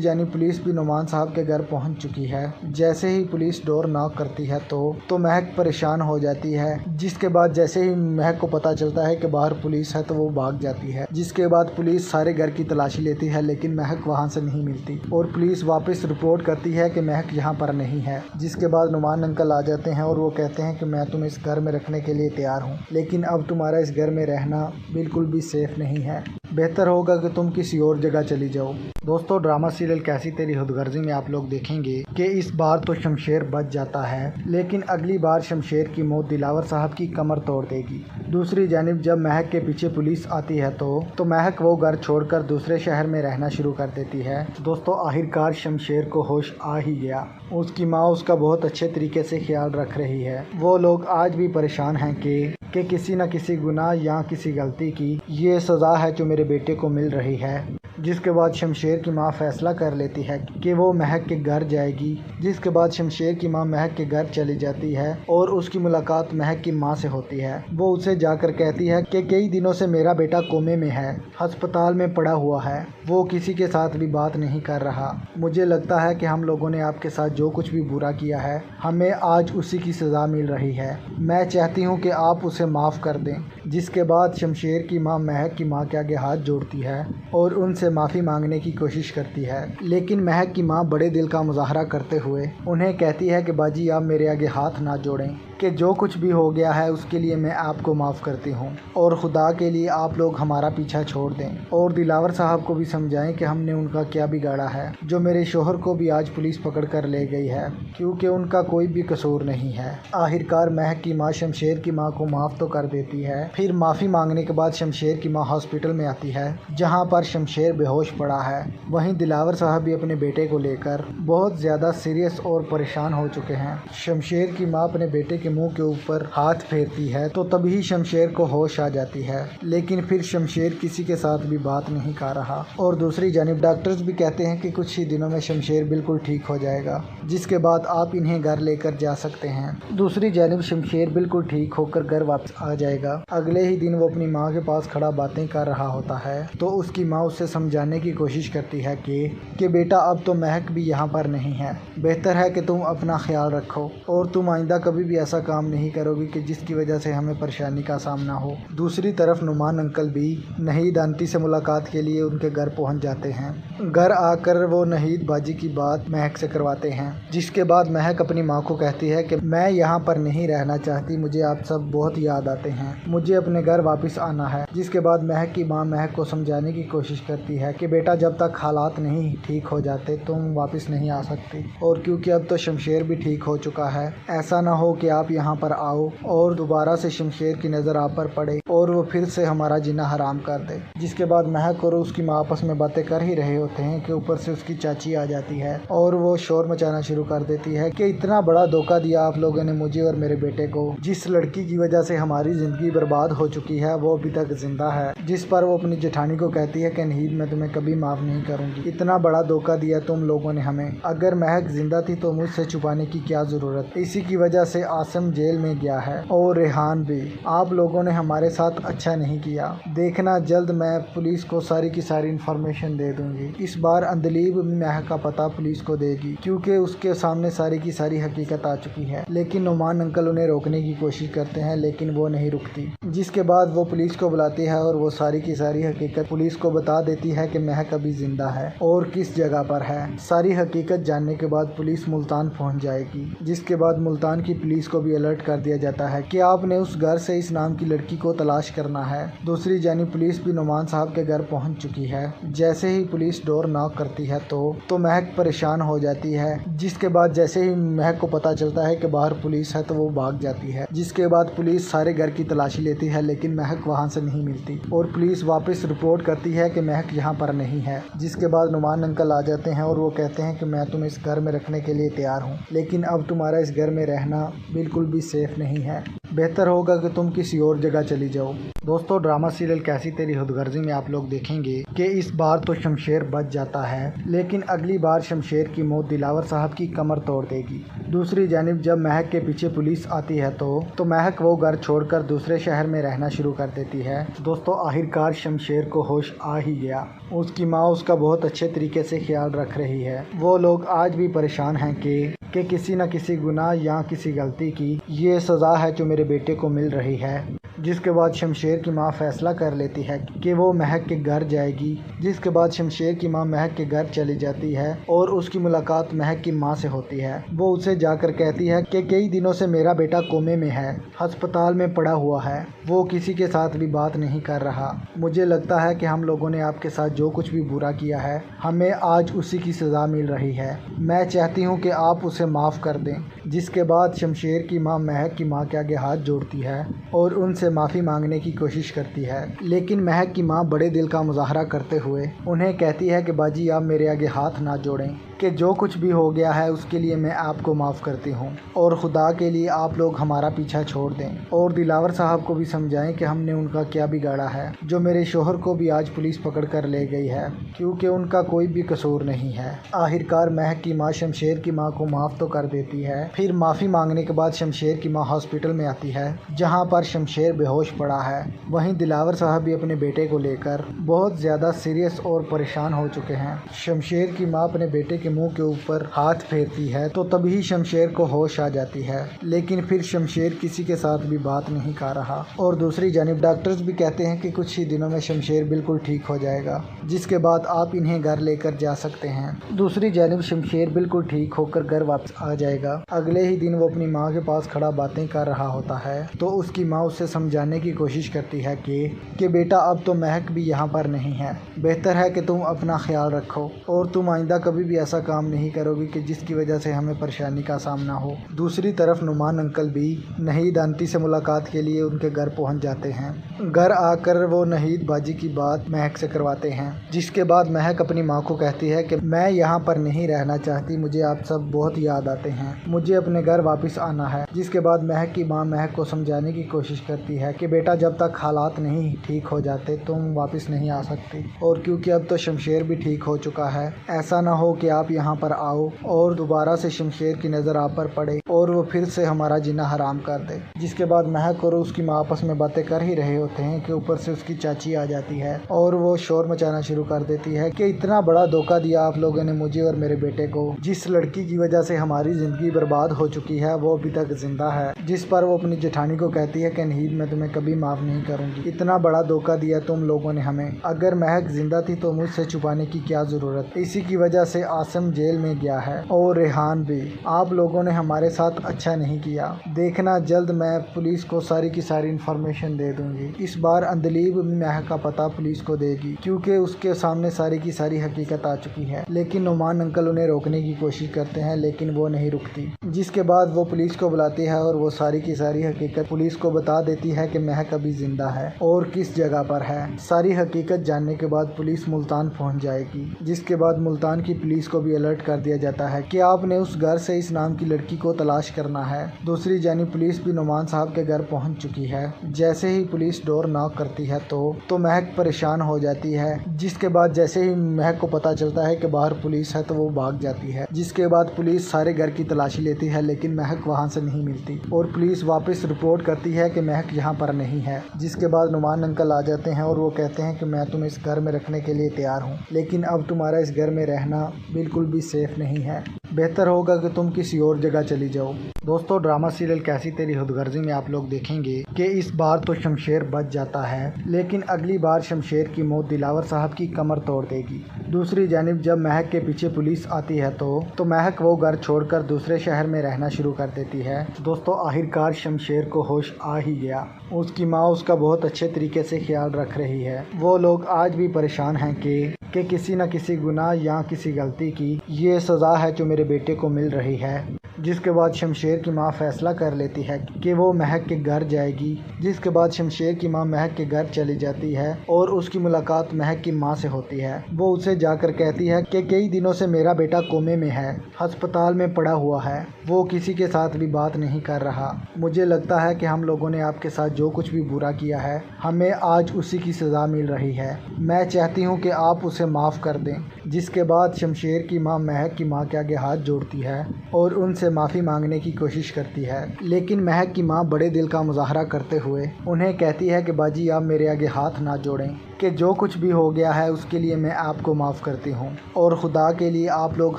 जानिब पुलिस भी नुमान साहब के घर पहुंच चुकी है। जैसे ही पुलिस डोर नॉक करती है तो महक परेशान हो जाती है। जिसके बाद जैसे ही महक को पता चलता है कि बाहर पुलिस है तो वो भाग जाती है। जिसके बाद पुलिस सारे घर की तलाशी लेती है लेकिन महक वहां से नहीं मिलती और पुलिस वापस रिपोर्ट करती है कि महक यहाँ पर नहीं है। जिसके बाद नुमान अंकल आ जाते हैं और वो कहते हैं कि मैं तुम्हें इस घर में रखने के लिए तैयार हूँ, लेकिन अब तुम्हारा इस घर में रहना बिल्कुल भी सेफ नहीं है, बेहतर होगा कि तुम किसी और जगह चली जाओ। दोस्तों ड्रामा सीरियल कैसी तेरी खुदगर्जी में आप लोग देखेंगे कि इस बार तो शमशेर बच जाता है, लेकिन अगली बार शमशेर की मौत दिलावर साहब की कमर तोड़ देगी। दूसरी जानिब जब महक के पीछे पुलिस आती है तो महक वो घर छोड़कर दूसरे शहर में रहना शुरू कर देती है। दोस्तों आखिरकार शमशेर को होश आ ही गया, उसकी माँ उसका बहुत अच्छे तरीके से ख्याल रख रही है। वो लोग आज भी परेशान हैं कि किसी न किसी गुनाह या किसी गलती की ये सज़ा है जो मेरे बेटे को मिल रही है। जिसके बाद शमशेर की माँ फैसला कर लेती है कि वो महक के घर जाएगी। जिसके बाद शमशेर की माँ महक के घर चली जाती है और उसकी मुलाकात महक की माँ से होती है। वो उसे जाकर कहती है कि कई दिनों से मेरा बेटा कोमे में है, अस्पताल में पड़ा हुआ है, वो किसी के साथ भी बात नहीं कर रहा। मुझे लगता है कि हम लोगों ने आपके साथ जो कुछ भी बुरा किया है हमें आज उसी की सज़ा मिल रही है। मैं चाहती हूँ कि आप उसे माफ़ कर दें। जिसके बाद शमशेर की माँ महक की माँ के आगे हाथ जोड़ती है और उनसे माफ़ी मांगने की कोशिश करती है, लेकिन महक की माँ बड़े दिल का मुजाहरा करते हुए उन्हें कहती है कि बाजी आप मेरे आगे हाथ ना जोड़ें, कि जो कुछ भी हो गया है उसके लिए मैं आपको माफ़ करती हूँ और खुदा के लिए आप लोग हमारा पीछा छोड़ दें और दिलावर साहब को भी समझाएं कि हमने उनका क्या बिगाड़ा है जो मेरे शोहर को भी आज पुलिस पकड़ कर ले गई है, क्योंकि उनका कोई भी कसूर नहीं है। आखिरकार महक की माँ शमशेर की माँ को माफ़ तो कर देती है। फिर माफ़ी मांगने के बाद शमशेर की माँ हॉस्पिटल में आती है जहाँ पर शमशेर बेहोश पड़ा है। वहीं दिलावर साहब भी अपने बेटे को लेकर बहुत ज़्यादा सीरियस और परेशान हो चुके हैं। शमशेर की माँ अपने बेटे के मुंह के ऊपर हाथ फेरती है तो तभी शमशेर को होश आ जाती है, लेकिन फिर शमशेर किसी के साथ भी बात नहीं कर रहा। और दूसरी जानिब डॉक्टर्स भी कहते हैं कि कुछ ही दिनों में शमशेर बिल्कुल ठीक हो जाएगा, जिसके बाद आप इन्हें घर लेकर जा सकते हैं। दूसरी जानिब शमशेर बिल्कुल ठीक होकर घर वापस आ जाएगा। अगले ही दिन वो अपनी माँ के पास खड़ा बातें कर रहा होता है तो उसकी माँ उससे समझाने की कोशिश करती है कि बेटा अब तो महक भी यहाँ पर नहीं है, बेहतर है कि तुम अपना ख्याल रखो और तुम आइंदा कभी भी ऐसा ऐसा काम नहीं करोगी कि जिसकी वजह से हमें परेशानी का सामना हो। दूसरी तरफ नुमान अंकल भी नहीद आंटी से मुलाकात के लिए उनके घर पहुंच जाते हैं। घर आकर वो नहीद बाजी की बात महक से करवाते हैं, जिसके बाद महक अपनी माँ को कहती है कि मैं यहाँ पर नहीं रहना चाहती, मुझे आप सब बहुत याद आते हैं, मुझे अपने घर वापस आना है। जिसके बाद महक की माँ महक को समझाने की कोशिश करती है कि बेटा जब तक हालात नहीं ठीक हो जाते तुम वापस नहीं आ सकती, और क्योंकि अब तो शमशेर भी ठीक हो चुका है, ऐसा ना हो कि आप यहाँ पर आओ और दोबारा से शमशेर की नज़र आप पर पड़े और वो फिर से हमारा जीना हराम कर दे। जिसके बाद महक और उसकी माँ आपस में बातें कर ही रहे होते हैं कि ऊपर से उसकी चाची आ जाती है और वो शोर मचाना शुरू कर देती है कि इतना बड़ा धोखा दिया आप लोगों ने मुझे और मेरे बेटे को, जिस लड़की की वजह से हमारी जिंदगी बर्बाद हो चुकी है वो अभी तक जिंदा है। जिस पर वो अपनी जेठानी को कहती है कि नहीद मैं तुम्हें कभी माफ नहीं करूंगी, इतना बड़ा धोखा दिया तुम लोगों ने हमें, अगर महक जिंदा थी तो मुझसे छुपाने की क्या जरूरत, इसी की वजह से आसिम जेल में गया है और रेहान भी, आप लोगों ने हमारे साथ अच्छा नहीं किया, देखना जल्द मैं पुलिस को सारी की सारी इन्फॉर्मेशन दे दूंगी। इस बार अंदलीब महक का पता पुलिस को देगी क्योंकि उसके सामने सारी की सारी हकीकत आ चुकी है, लेकिन नुमान अंकल उन्हें रोकने की कोशिश करते हैं लेकिन वो नहीं रुकती। जिसके बाद वो पुलिस को बुलाती है और वो सारी की सारी हकीकत पुलिस को बता देती है कि महक अभी जिंदा है और किस जगह पर है। सारी हकीकत जानने के बाद पुलिस मुल्तान पहुंच जाएगी। जिसके बाद मुल्तान की पुलिस को भी अलर्ट कर दिया जाता है कि आपने उस घर से इस नाम की लड़की को तलाश करना है। दूसरी जानिब पुलिस भी नुमान साहब के घर पहुंच चुकी है। जैसे ही पुलिस डोर नॉक करती है तो महक परेशान हो जाती है। जिसके बाद जैसे ही महक को पता चलता है कि बाहर पुलिस है तो वो भाग जाती है। जिसके बाद पुलिस सारे घर की तलाशी लेती है लेकिन महक वहां से नहीं मिलती और पुलिस वापस रिपोर्ट करती है कि महक यहाँ पर नहीं है। जिसके बाद नुमान अंकल आ जाते हैं और वो कहते हैं कि मैं तुम्हें इस घर में रखने के लिए तैयार हूँ, लेकिन अब तुम्हारा इस घर में रहना बिल्कुल भी सेफ नहीं है, बेहतर होगा कि तुम किसी और जगह चली जाओ। दोस्तों ड्रामा सीरियल कैसी तेरी खुदगर्जी में आप लोग देखेंगे कि इस बार तो शमशेर बच जाता है, लेकिन अगली बार शमशेर की मौत दिलावर साहब की कमर तोड़ देगी। दूसरी जानिब जब महक के पीछे पुलिस आती है तो महक वो घर छोड़कर दूसरे शहर में रहना शुरू कर देती है। दोस्तों आखिरकार शमशेर को होश आ ही गया। उसकी माँ उसका बहुत अच्छे तरीके से ख्याल रख रही है। वो लोग आज भी परेशान हैं कि किसी न किसी गुनाह या किसी गलती की ये सज़ा है जो मेरे बेटे को मिल रही है। जिसके बाद शमशेर की माँ फैसला कर लेती है कि वो महक के घर जाएगी। जिसके बाद शमशेर की माँ महक के घर चली जाती है और उसकी मुलाकात महक की माँ से होती है। वो उसे जाकर कहती है कि कई दिनों से मेरा बेटा कोमे में है, अस्पताल में पड़ा हुआ है, वो किसी के साथ भी बात नहीं कर रहा। मुझे लगता है कि हम लोगों ने आपके साथ जो कुछ भी बुरा किया है हमें आज उसी की सज़ा मिल रही है। मैं चाहती हूँ कि आप उसे माफ़ कर दें। जिसके बाद शमशेर की माँ महक की माँ के आगे हाथ जोड़ती है और उनसे माफ़ी मांगने की कोशिश करती है, लेकिन महक की माँ बड़े दिल का मुजाहरा करते हुए उन्हें कहती है कि बाजी आप मेरे आगे हाथ ना जोड़ें, कि जो कुछ भी हो गया है उसके लिए मैं आपको माफ़ करती हूँ और खुदा के लिए आप लोग हमारा पीछा छोड़ दें और दिलावर साहब को भी समझाएं कि हमने उनका क्या बिगाड़ा है, जो मेरे शोहर को भी आज पुलिस पकड़ कर ले गई है क्योंकि उनका कोई भी कसूर नहीं है। आखिरकार महक की माँ शमशेर की माँ को माफ़ तो कर देती है। फिर माफ़ी मांगने के बाद शमशेर की माँ हॉस्पिटल में आती है जहाँ पर शमशेर बेहोश पड़ा है। वहीं दिलावर साहब भी अपने बेटे को लेकर बहुत ज़्यादा सीरियस और परेशान हो चुके हैं। शमशेर की माँ अपने बेटे के मुंह के ऊपर हाथ फेरती है तो तभी शमशेर को होश आ जाती है, लेकिन फिर शमशेर किसी के साथ भी बात नहीं कर रहा। और दूसरी जानिब डॉक्टर्स भी कहते हैं कि कुछ ही दिनों में शमशेर बिल्कुल ठीक हो जाएगा, जिसके बाद आप इन्हें घर लेकर जा सकते हैं। दूसरी जानिब शमशेर बिल्कुल ठीक होकर घर वापस आ जाएगा। अगले ही दिन वो अपनी माँ के पास खड़ा बातें कर रहा होता है तो उसकी माँ उसे समझाने की कोशिश करती है कि बेटा अब तो महक भी यहाँ पर नहीं है, बेहतर है कि तुम अपना ख्याल रखो और तुम आइंदा कभी भी ऐसा काम नहीं करोगी कि जिसकी वजह से हमें परेशानी का सामना हो। दूसरी तरफ नुमान अंकल भी नहीद आंटी से मुलाकात के लिए उनके घर पहुंच जाते हैं। घर आकर वो नहीद बाजी की बात महक से करवाते हैं। जिसके बाद महक अपनी माँ को कहती है कि मैं यहाँ पर नहीं रहना चाहती, मुझे आप सब बहुत याद आते हैं, मुझे अपने घर वापस आना है। जिसके बाद महक की माँ महक को समझाने की कोशिश करती है कि बेटा जब तक हालात नहीं ठीक हो जाते तुम वापस नहीं आ सकती, और क्योंकि अब तो शमशेर भी ठीक हो चुका है, ऐसा ना हो कि आप आप यहाँ पर आओ और दोबारा से शमशेर की नज़र आप पर पड़े और वो फिर से हमारा जीना हराम कर दे। जिसके बाद महक और उसकी माँ आपस में बातें कर ही रहे होते हैं कि ऊपर से उसकी चाची आ जाती है और वो शोर मचाना शुरू कर देती है कि इतना बड़ा धोखा दिया आप लोगों ने मुझे और मेरे बेटे को। जिस लड़की की वजह से हमारी जिंदगी बर्बाद हो चुकी है वो अभी तक जिंदा है। जिस पर वो अपनी जेठानी को कहती है कि नहीं, मैं तुम्हें कभी माफ नहीं करूंगी। इतना बड़ा धोखा दिया तुम लोगों ने हमें। अगर महक जिंदा थी तो मुझसे छुपाने की क्या जरूरत। इसी की वजह से आसिम जेल में गया है और रेहान भी। आप लोगों ने हमारे साथ अच्छा नहीं किया। देखना जल्द मैं पुलिस को सारी की सारी इन्फॉर्मेशन दे दूंगी। इस बार अंदलीब महक का पता पुलिस को देगी क्योंकि उसके सामने सारी की सारी हकीकत आ चुकी है। लेकिन नुमान अंकल उन्हें रोकने की कोशिश करते हैं लेकिन वो नहीं रुकती। जिसके बाद वो पुलिस को बुलाती है और वो सारी की सारी हकीकत पुलिस को बता देती है कि महक अभी जिंदा है और किस जगह पर है। सारी हकीकत जानने के बाद पुलिस मुल्तान पहुंच जाएगी। जिसके बाद मुल्तान की पुलिस को भी अलर्ट कर दिया जाता है कि आपने उस घर से इस नाम की लड़की को तलाश करना है। दूसरी जानिब पुलिस भी नुमान साहब के घर पहुंच चुकी है। जैसे ही पुलिस डोर नॉक करती है तो महक परेशान हो जाती है। जिसके बाद जैसे ही महक को पता चलता है कि बाहर पुलिस है तो वो भाग जाती है। जिसके बाद पुलिस सारे घर की तलाशी लेती है लेकिन महक वहां से नहीं मिलती और पुलिस वापस रिपोर्ट करती है कि महक यहाँ पर नहीं है। जिसके बाद नुमान अंकल आ जाते हैं और वो कहते हैं कि मैं तुम्हें इस घर में रखने के लिए तैयार हूँ, लेकिन अब तुम्हारा इस घर में रहना बिल्कुल भी सेफ नहीं है। बेहतर होगा कि तुम किसी और जगह चली जाओ। दोस्तों, ड्रामा सीरियल कैसी तेरी खुदगर्जी में आप लोग देखेंगे कि इस बार तो शमशेर बच जाता है लेकिन अगली बार शमशेर की मौत दिलावर साहब की कमर तोड़ देगी। दूसरी जानिब जब महक के पीछे पुलिस आती है तो महक वो घर छोड़कर दूसरे शहर में रहना शुरू कर देती है। दोस्तों, आखिरकार शमशेर को होश आ ही गया। उसकी माँ उसका बहुत अच्छे तरीके से ख्याल रख रही है। वो लोग आज भी परेशान हैं कि किसी न किसी गुनाह या किसी गलती की ये सज़ा है जो मेरे बेटे को मिल रही है। जिसके बाद शमशेर की माँ फैसला कर लेती है कि वो महक के घर जाएगी। जिसके बाद शमशेर की माँ महक के घर चली जाती है और उसकी मुलाकात महक की माँ से होती है। वो उसे जाकर कहती है कि कई दिनों से मेरा बेटा कोमे में है, अस्पताल में पड़ा हुआ है, वो किसी के साथ भी बात नहीं कर रहा। मुझे लगता है कि हम लोगों ने आपके साथ जो कुछ भी बुरा किया है हमें आज उसी की सज़ा मिल रही है। मैं चाहती हूँ कि आप उसे माफ़ कर दें। जिसके बाद शमशेर की माँ महक की माँ के आगे हाथ जोड़ती है और उनसे माफ़ी मांगने की कोशिश करती है। लेकिन महक की माँ बड़े दिल का मुजाहरा करते हुए उन्हें कहती है कि बाजी आप मेरे आगे हाथ ना जोड़ें, कि जो कुछ भी हो गया है उसके लिए मैं आपको माफ़ करती हूँ और खुदा के लिए आप लोग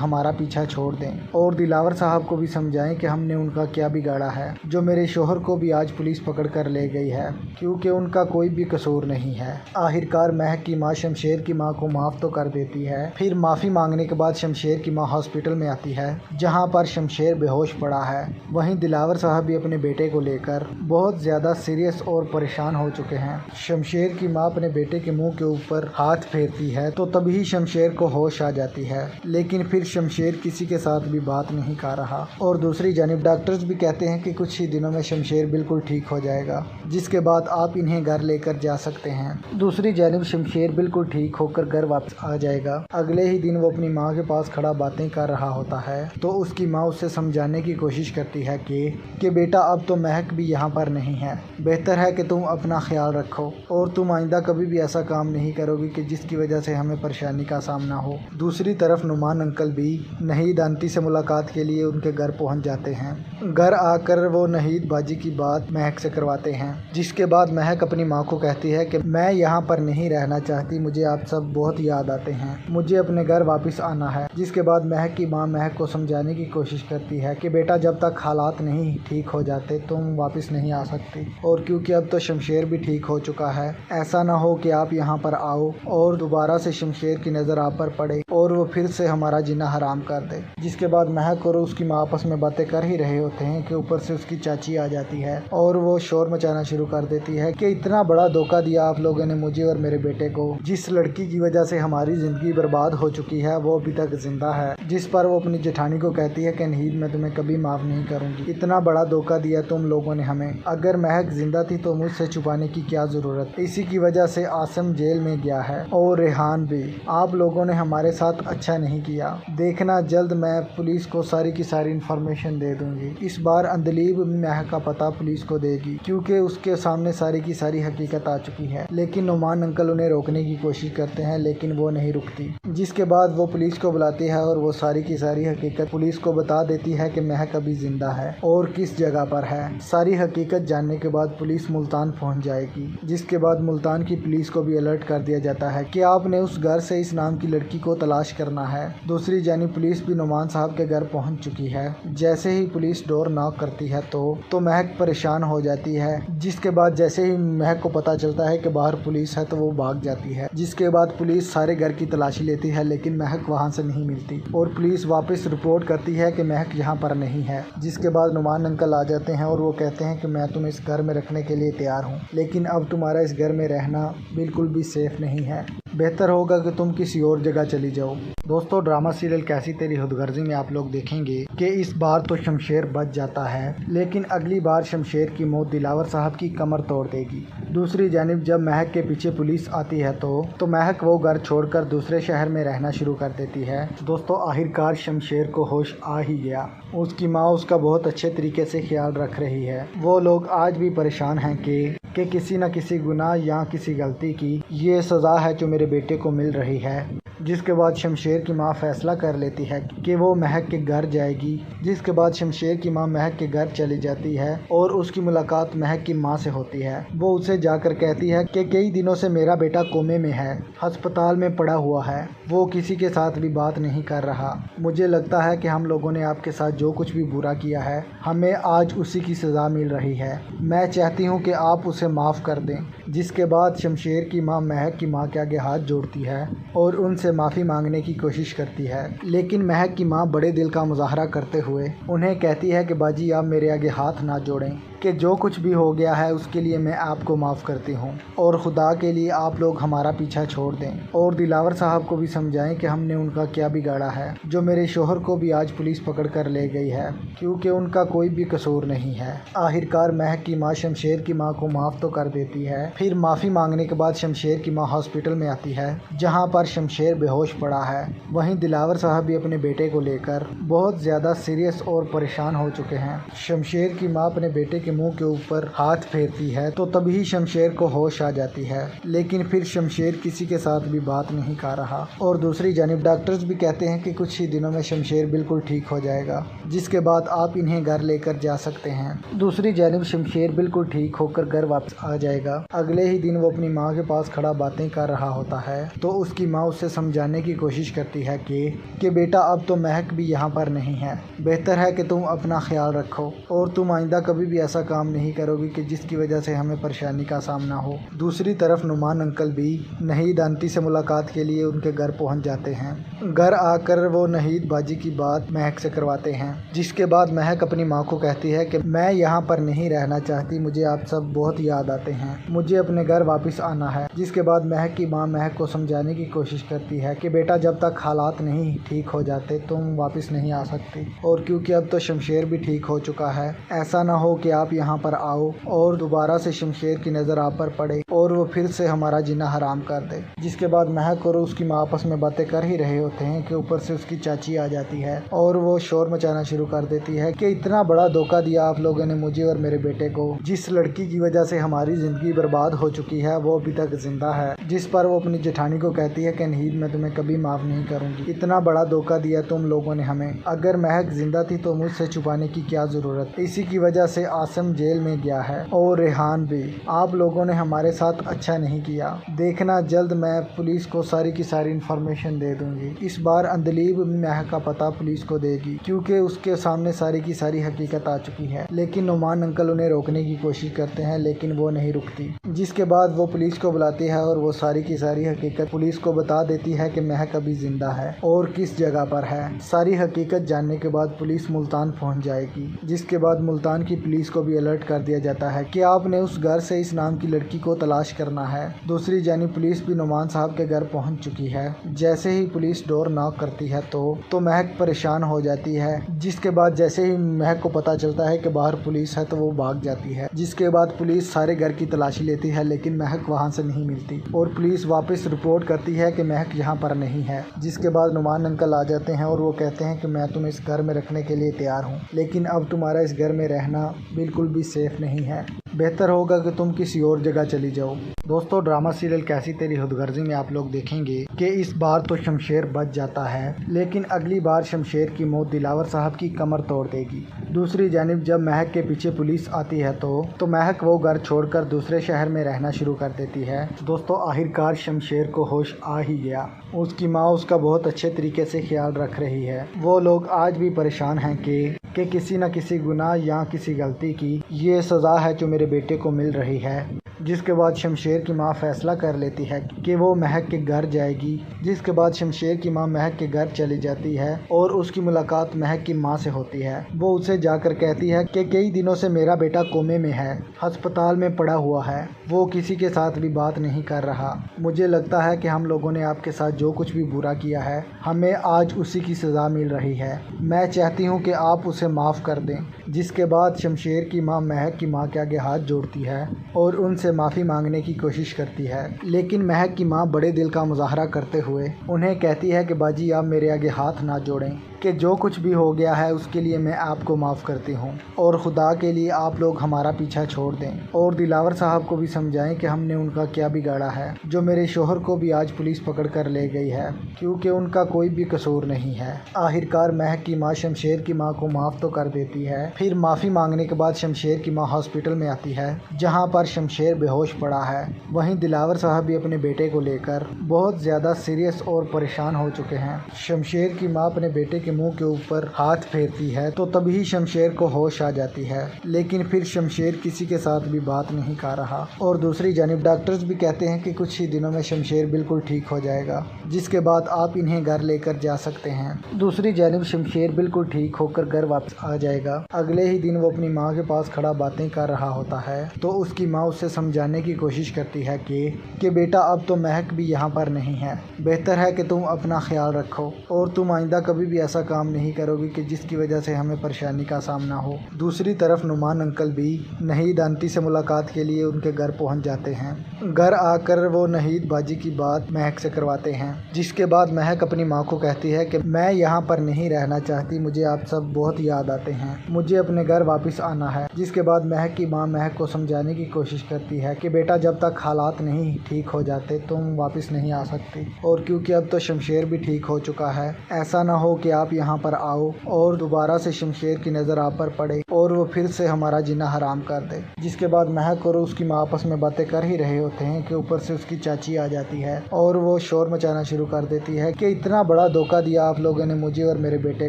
हमारा पीछा छोड़ दें और दिलावर साहब को भी समझाएं कि हमने उनका क्या बिगाड़ा है जो मेरे शोहर को भी आज पुलिस पकड़ कर ले गई है क्योंकि उनका कोई भी कसूर नहीं है। आखिरकार महक की माँ शमशेर की माँ को माफ़ तो कर देती है। फिर माफ़ी मांगने के बाद शमशेर की माँ हॉस्पिटल में आती है जहाँ पर शमशेर बेहोश पड़ा है। वहीं दिलावर साहब भी अपने बेटे को लेकर बहुत ज़्यादा सीरियस और परेशान हो चुके हैं। शमशेर की माँ अपने बेटे के मुंह के ऊपर हाथ फेरती है तो तभी शमशेर को होश आ जाती है। लेकिन फिर शमशेर किसी के साथ भी बात नहीं कर रहा और दूसरी जानिब डॉक्टर्स भी कहते हैं कि कुछ ही दिनों में शमशेर बिल्कुल ठीक हो जाएगा, जिसके बाद आप इन्हें घर लेकर जा सकते हैं। दूसरी जानिब शमशेर बिल्कुल ठीक होकर घर वापस आ जाएगा। अगले ही दिन वो अपनी माँ के पास खड़ा बातें कर रहा होता है तो उसकी माँ उससे समझाने की कोशिश करती है कि बेटा अब तो महक भी यहाँ पर नहीं है, बेहतर है कि तुम अपना ख्याल रखो और तुम आइंदा कभी भी ऐसा काम नहीं करोगी कि जिसकी वजह से हमें परेशानी का सामना हो। दूसरी तरफ नुमान अंकल भी नहीद आंटी से मुलाकात के लिए उनके घर पहुंच जाते हैं। घर आकर वो नहीद बाजी की बात महक से करवाते हैं। जिसके बाद महक अपनी माँ को कहती है कि मैं यहाँ पर नहीं रहना चाहती, मुझे आप सब बहुत याद आते हैं, मुझे अपने घर वापस आना है। जिसके बाद महक की माँ महक को समझाने की कोशिश करती है कि बेटा जब तक हालात नहीं ठीक हो जाते तुम वापस नहीं आ सकती और क्योंकि अब तो शमशेर भी ठीक हो चुका है, ऐसा ना हो कि आप यहाँ पर आओ और दोबारा से शमशेर की नज़र आप पर पड़े और वो फिर से हमारा जीना हराम कर दे। जिसके बाद महक और उसकी माँ आपस में बातें कर ही रहे होते हैं कि ऊपर से उसकी चाची आ जाती है और वो शोर मचाना शुरू कर देती है कि इतना बड़ा धोखा दिया आप लोगों ने मुझे और मेरे बेटे को। जिस लड़की की वजह से हमारी जिंदगी बर्बाद हो चुकी है वो अभी तक जिंदा है। जिस पर वो अपनी जेठानी को कहती है कि नहीं, मैं तुम्हें कभी माफ नहीं करूंगी। इतना बड़ा धोखा दिया तुम लोगों ने हमें। अगर महक जिंदा थी तो मुझसे छुपाने की क्या जरूरत। इसी की वजह से आसिम जेल में गया है और रेहान भी। आप लोगों ने हमारे साथ साथ अच्छा नहीं किया। देखना जल्द मैं पुलिस को सारी की सारी इन्फॉर्मेशन दे दूंगी। इस बार अंदलीब महक का पता पुलिस को देगी क्योंकि उसके सामने सारी की सारी हकीकत आ चुकी है। लेकिन नुमान अंकल उन्हें रोकने की कोशिश करते हैं लेकिन वो नहीं रुकती, जिसके बाद वो पुलिस को बुलाती है और वो सारी की सारी हकीकत पुलिस को बता देती है कि महक अभी जिंदा है और किस जगह पर है। सारी हकीकत जानने के बाद पुलिस मुल्तान पहुंच जाएगी, जिसके बाद मुल्तान की पुलिस को भी अलर्ट कर दिया जाता है कि आपने उस घर से इस नाम की लड़की को तलाश करना है। दूसरी जानिब पुलिस भी नुमान साहब के घर पहुंच चुकी है। जैसे ही पुलिस डोर नॉक करती है तो महक परेशान हो जाती है, जिसके बाद जैसे ही महक को पता चलता है कि बाहर पुलिस है तो वो भाग जाती है। जिसके बाद पुलिस सारे घर की तलाशी लेती है लेकिन महक वहां से नहीं मिलती और पुलिस वापस रिपोर्ट करती है कि महक यहाँ पर नहीं है। जिसके बाद नुमान अंकल आ जाते हैं और वो कहते हैं कि मैं तुम्हें इस घर में रखने के लिए तैयार हूँ, लेकिन अब तुम्हारा इस घर में रहना बिल्कुल भी सेफ नहीं है। बेहतर होगा कि तुम किसी और जगह चली जाओ। दोस्तों, ड्रामा सीरियल कैसी तेरी खुदगर्जी में आप लोग देखेंगे कि इस बार तो शमशेर बच जाता है, लेकिन अगली बार शमशेर की मौत दिलावर साहब की कमर तोड़ देगी। दूसरी जानिब जब महक के पीछे पुलिस आती है तो महक वो घर छोड़कर दूसरे शहर में रहना शुरू कर देती है। दोस्तों, आखिरकार शमशेर को होश आ ही गया। उसकी माँ उसका बहुत अच्छे तरीके से ख्याल रख रही है। वो लोग आज भी परेशान हैं कि किसी न किसी गुनाह या किसी गलती की ये सज़ा है जो मेरे बेटे को मिल रही है। जिसके बाद शमशेर की माँ फैसला कर लेती है कि वो महक के घर जाएगी। जिसके बाद शमशेर की माँ महक के घर चली जाती है और उसकी मुलाकात महक की माँ से होती है। वो उसे जाकर कहती है कि कई दिनों से मेरा बेटा कोमे में है, अस्पताल में पड़ा हुआ है, वो किसी के साथ भी बात नहीं कर रहा। मुझे लगता है कि हम लोगों ने आपके साथ जो कुछ भी बुरा किया है हमें आज उसी की सज़ा मिल रही है। मैं चाहती हूँ कि आप उसे माफ़ कर दें। जिसके बाद शमशेर की माँ महक की माँ के आगे हाथ जोड़ती है और उनसे माफ़ी मांगने की कोशिश करती है, लेकिन महक की माँ बड़े दिल का मुजाहरा करते हुए उन्हें कहती है कि बाजी आप मेरे आगे हाथ ना जोड़ें, कि जो कुछ भी हो गया है उसके लिए मैं आपको माफ़ करती हूँ और खुदा के लिए आप लोग हमारा पीछा छोड़ दें और दिलावर साहब को भी समझाएं कि हमने उनका क्या बिगाड़ा है जो मेरे शोहर को भी आज पुलिस पकड़ कर ले गई है, क्योंकि उनका कोई भी कसूर नहीं है। आखिरकार महक की माँ शमशेर की माँ को माफ़ तो कर देती है। फिर माफ़ी मांगने के बाद शमशेर की माँ हॉस्पिटल में आती है जहाँ पर शमशेर बेहोश पड़ा है। वहीं दिलावर साहब भी अपने बेटे को लेकर बहुत ज़्यादा सीरियस और परेशान हो चुके हैं। शमशेर की माँ अपने बेटे के मुंह के ऊपर हाथ फेरती है तो तभी शमशेर को होश आ जाती है, लेकिन फिर शमशेर किसी के साथ भी बात नहीं कर रहा। और दूसरी जानिब डॉक्टर्स भी कहते हैं कि कुछ ही दिनों में शमशेर बिल्कुल ठीक हो जाएगा, जिसके बाद आप इन्हें घर लेकर जा सकते हैं। दूसरी जानिब शमशेर बिल्कुल ठीक होकर घर वापस आ जाएगा। अगले ही दिन वो अपनी माँ के पास खड़ा बातें कर रहा होता है तो उसकी माँ उससे समझाने की कोशिश करती है कि बेटा अब तो महक भी यहाँ पर नहीं है, बेहतर है कि तुम अपना ख्याल रखो और तुम आइंदा कभी भी ऐसा काम नहीं करोगी कि जिसकी वजह से हमें परेशानी का सामना हो। दूसरी तरफ नुमान अंकल भी नहीद आंटी से मुलाकात के लिए उनके घर पहुंच जाते हैं। घर आकर वो नहीद बाजी की बात महक से करवाते हैं, जिसके बाद महक अपनी माँ को कहती है कि मैं यहाँ पर नहीं रहना चाहती, मुझे आप सब बहुत याद आते हैं, मुझे अपने घर वापस आना है। जिसके बाद महक की माँ महक को समझाने की कोशिश करती है कि बेटा जब तक हालात नहीं ठीक हो जाते तुम वापस नहीं आ सकती, और क्योंकि अब तो शमशेर भी ठीक हो चुका है, ऐसा ना हो कि आप यहाँ पर आओ और दोबारा से शमशेर की नज़र आप पर पड़े और वो फिर से हमारा जीना हराम कर दे। जिसके बाद महक और उसकी माँ आपस में बातें कर ही रहे होते हैं कि ऊपर से उसकी चाची आ जाती है और वो शोर मचाना शुरू कर देती है कि इतना बड़ा धोखा दिया आप लोगों ने मुझे और मेरे बेटे को, जिस लड़की की वजह से हमारी ज़िंदगी बर्बाद हो चुकी है वो अभी तक जिंदा है। जिस पर वो अपनी जेठानी को कहती है कि नहीद मैं तुम्हें कभी माफ़ नहीं करूँगी, इतना बड़ा धोखा दिया तुम लोगों ने हमें, अगर महक जिंदा थी तो मुझसे छुपाने की क्या ज़रूरत, इसी की वजह से आसिम जेल में गया है और रेहान भी, आप लोगों ने हमारे साथ अच्छा नहीं किया। देखना जल्द मैं पुलिस को सारी की सारी इन्फॉर्मेशन दे दूंगी। इस बार अंदलीब महक का पता पुलिस को देगी क्योंकि उसके सामने सारी की सारी हकीकत आ चुकी है। लेकिन नुमान अंकल उन्हें रोकने की कोशिश करते हैं लेकिन वो नहीं रुकती। जिसके बाद वो पुलिस को बुलाती है और वो सारी की सारी हकीकत पुलिस को बता देती है कि महक अभी जिंदा है और किस जगह पर है। सारी हकीकत जानने के बाद पुलिस मुल्तान पहुंच जाएगी, जिसके बाद मुल्तान की पुलिस को भी अलर्ट कर दिया जाता है कि आपने उस घर से इस नाम की लड़की को तलाश करना है। दूसरी जानिब पुलिस भी नुमान साहब के घर पहुंच चुकी है। जैसे ही पुलिस डोर नॉक करती है तो महक परेशान हो जाती है, जिसके बाद जैसे ही महक को पता चलता है कि बाहर पुलिस है तो वो भाग जाती है। जिसके बाद पुलिस सारे घर की तलाशी लेती है, लेकिन महक वहाँ से नहीं मिलती और पुलिस वापस रिपोर्ट करती है कि महक यहाँ पर नहीं है। जिसके बाद नुमान अंकल आ जाते हैं और वो कहते हैं कि मैं तुम्हें इस घर में रखने के लिए तैयार हूँ, लेकिन अब तुम्हारा इस घर में रहना बिल्कुल भी सेफ नहीं है। बेहतर होगा कि तुम किसी और जगह चली जाओ। दोस्तों, ड्रामा सीरियल कैसी तेरी खुदगर्जी में आप लोग देखेंगे कि इस बार तो शमशेर बच जाता है, लेकिन अगली बार शमशेर की मौत दिलावर साहब की कमर तोड़ देगी। दूसरी जानिब जब महक के पीछे पुलिस आती है तो महक वो घर छोड़कर दूसरे शहर में रहना शुरू कर देती है। दोस्तों, आखिरकार शमशेर को होश आ ही गया। उसकी माँ उसका बहुत अच्छे तरीके से ख्याल रख रही है। वो लोग आज भी परेशान हैं कि किसी न किसी गुनाह या किसी गलती की ये सज़ा है जो मेरे बेटे को मिल रही है। जिसके बाद शमशेर की माँ फैसला कर लेती है कि वो महक के घर जाएगी। जिसके बाद शमशेर की माँ महक के घर चली जाती है और उसकी मुलाकात महक की माँ से होती है। वो उसे जाकर कहती है कि कई दिनों से मेरा बेटा कोमे में है, अस्पताल में पड़ा हुआ है, वो किसी के साथ भी बात नहीं कर रहा। मुझे लगता है कि हम लोगों ने आपके साथ जो कुछ भी बुरा किया है, हमें आज उसी की सज़ा मिल रही है। मैं चाहती हूँ कि आप उसे माफ़ कर दें। जिसके बाद शमशेर की माँ महक की माँ के आगे हाथ जोड़ती है और उनसे माफ़ी मांगने की कोशिश करती है, लेकिन महक की माँ बड़े दिल का मुजाहरा करते हुए उन्हें कहती है कि बाजी आप मेरे आगे हाथ ना जोड़ें, कि जो कुछ भी हो गया है उसके लिए मैं आपको माफ़ करती हूँ और खुदा के लिए आप लोग हमारा पीछा छोड़ दें और दिलावर साहब को भी समझाएं कि हमने उनका क्या बिगाड़ा है, जो मेरे शोहर को भी आज पुलिस पकड़ कर ले गई है, क्योंकि उनका कोई भी कसूर नहीं है। आखिरकार महक की माँ शमशेर की माँ को माफ़ तो कर देती है। फिर माफ़ी मांगने के बाद शमशेर की माँ हॉस्पिटल में आती है, जहाँ पर शमशेर बेहोश पड़ा है। वहीं दिलावर साहब भी अपने बेटे को लेकर बहुत ज़्यादा सीरियस और परेशान हो चुके हैं। शमशेर की माँ अपने बेटे के मुंह के ऊपर हाथ फेरती है तो तभी शमशेर को होश आ जाती है, लेकिन फिर शमशेर किसी के साथ भी बात नहीं कर रहा। और दूसरी जानिब डॉक्टर्स भी कहते हैं कि कुछ ही दिनों में शमशेर बिल्कुल ठीक हो जाएगा, जिसके बाद आप इन्हें घर लेकर जा सकते हैं। दूसरी जानिब शमशेर बिल्कुल ठीक होकर घर वापस आ जाएगा। अगले ही दिन वो अपनी माँ के पास खड़ा बातें कर रहा होता है तो उसकी माँ उसे समझाने की कोशिश करती है कि बेटा अब तो महक भी यहाँ पर नहीं है, बेहतर है कि तुम अपना ख्याल रखो और तुम आइंदा कभी भी ऐसा काम नहीं करोगी कि जिसकी वजह से हमें परेशानी का सामना हो। दूसरी तरफ नुमान अंकल भी नहीद आंटी से मुलाकात के लिए उनके घर पहुंच जाते हैं। घर आकर वो नहीद बाजी की बात महक से करवाते हैं, जिसके बाद महक अपनी माँ को कहती है कि मैं यहाँ पर नहीं रहना चाहती, मुझे आप सब बहुत याद आते हैं, मुझे अपने घर वापस आना है। जिसके बाद महक की माँ महक को समझाने की कोशिश करती है कि बेटा जब तक हालात नहीं ठीक हो जाते तुम वापस नहीं आ सकती, और क्योंकि अब तो शमशेर भी ठीक हो चुका है, ऐसा ना हो कि आप यहाँ पर आओ और दोबारा से शमशेर की नज़र आप पर पड़े और वो फिर से हमारा जीना हराम कर दे। जिसके बाद महक और उसकी माँ आपस में बातें कर ही रहे होते हैं कि ऊपर से उसकी चाची आ जाती है और वो शोर मचाना शुरू कर देती है कि इतना बड़ा धोखा दिया आप लोगों ने मुझे और मेरे बेटे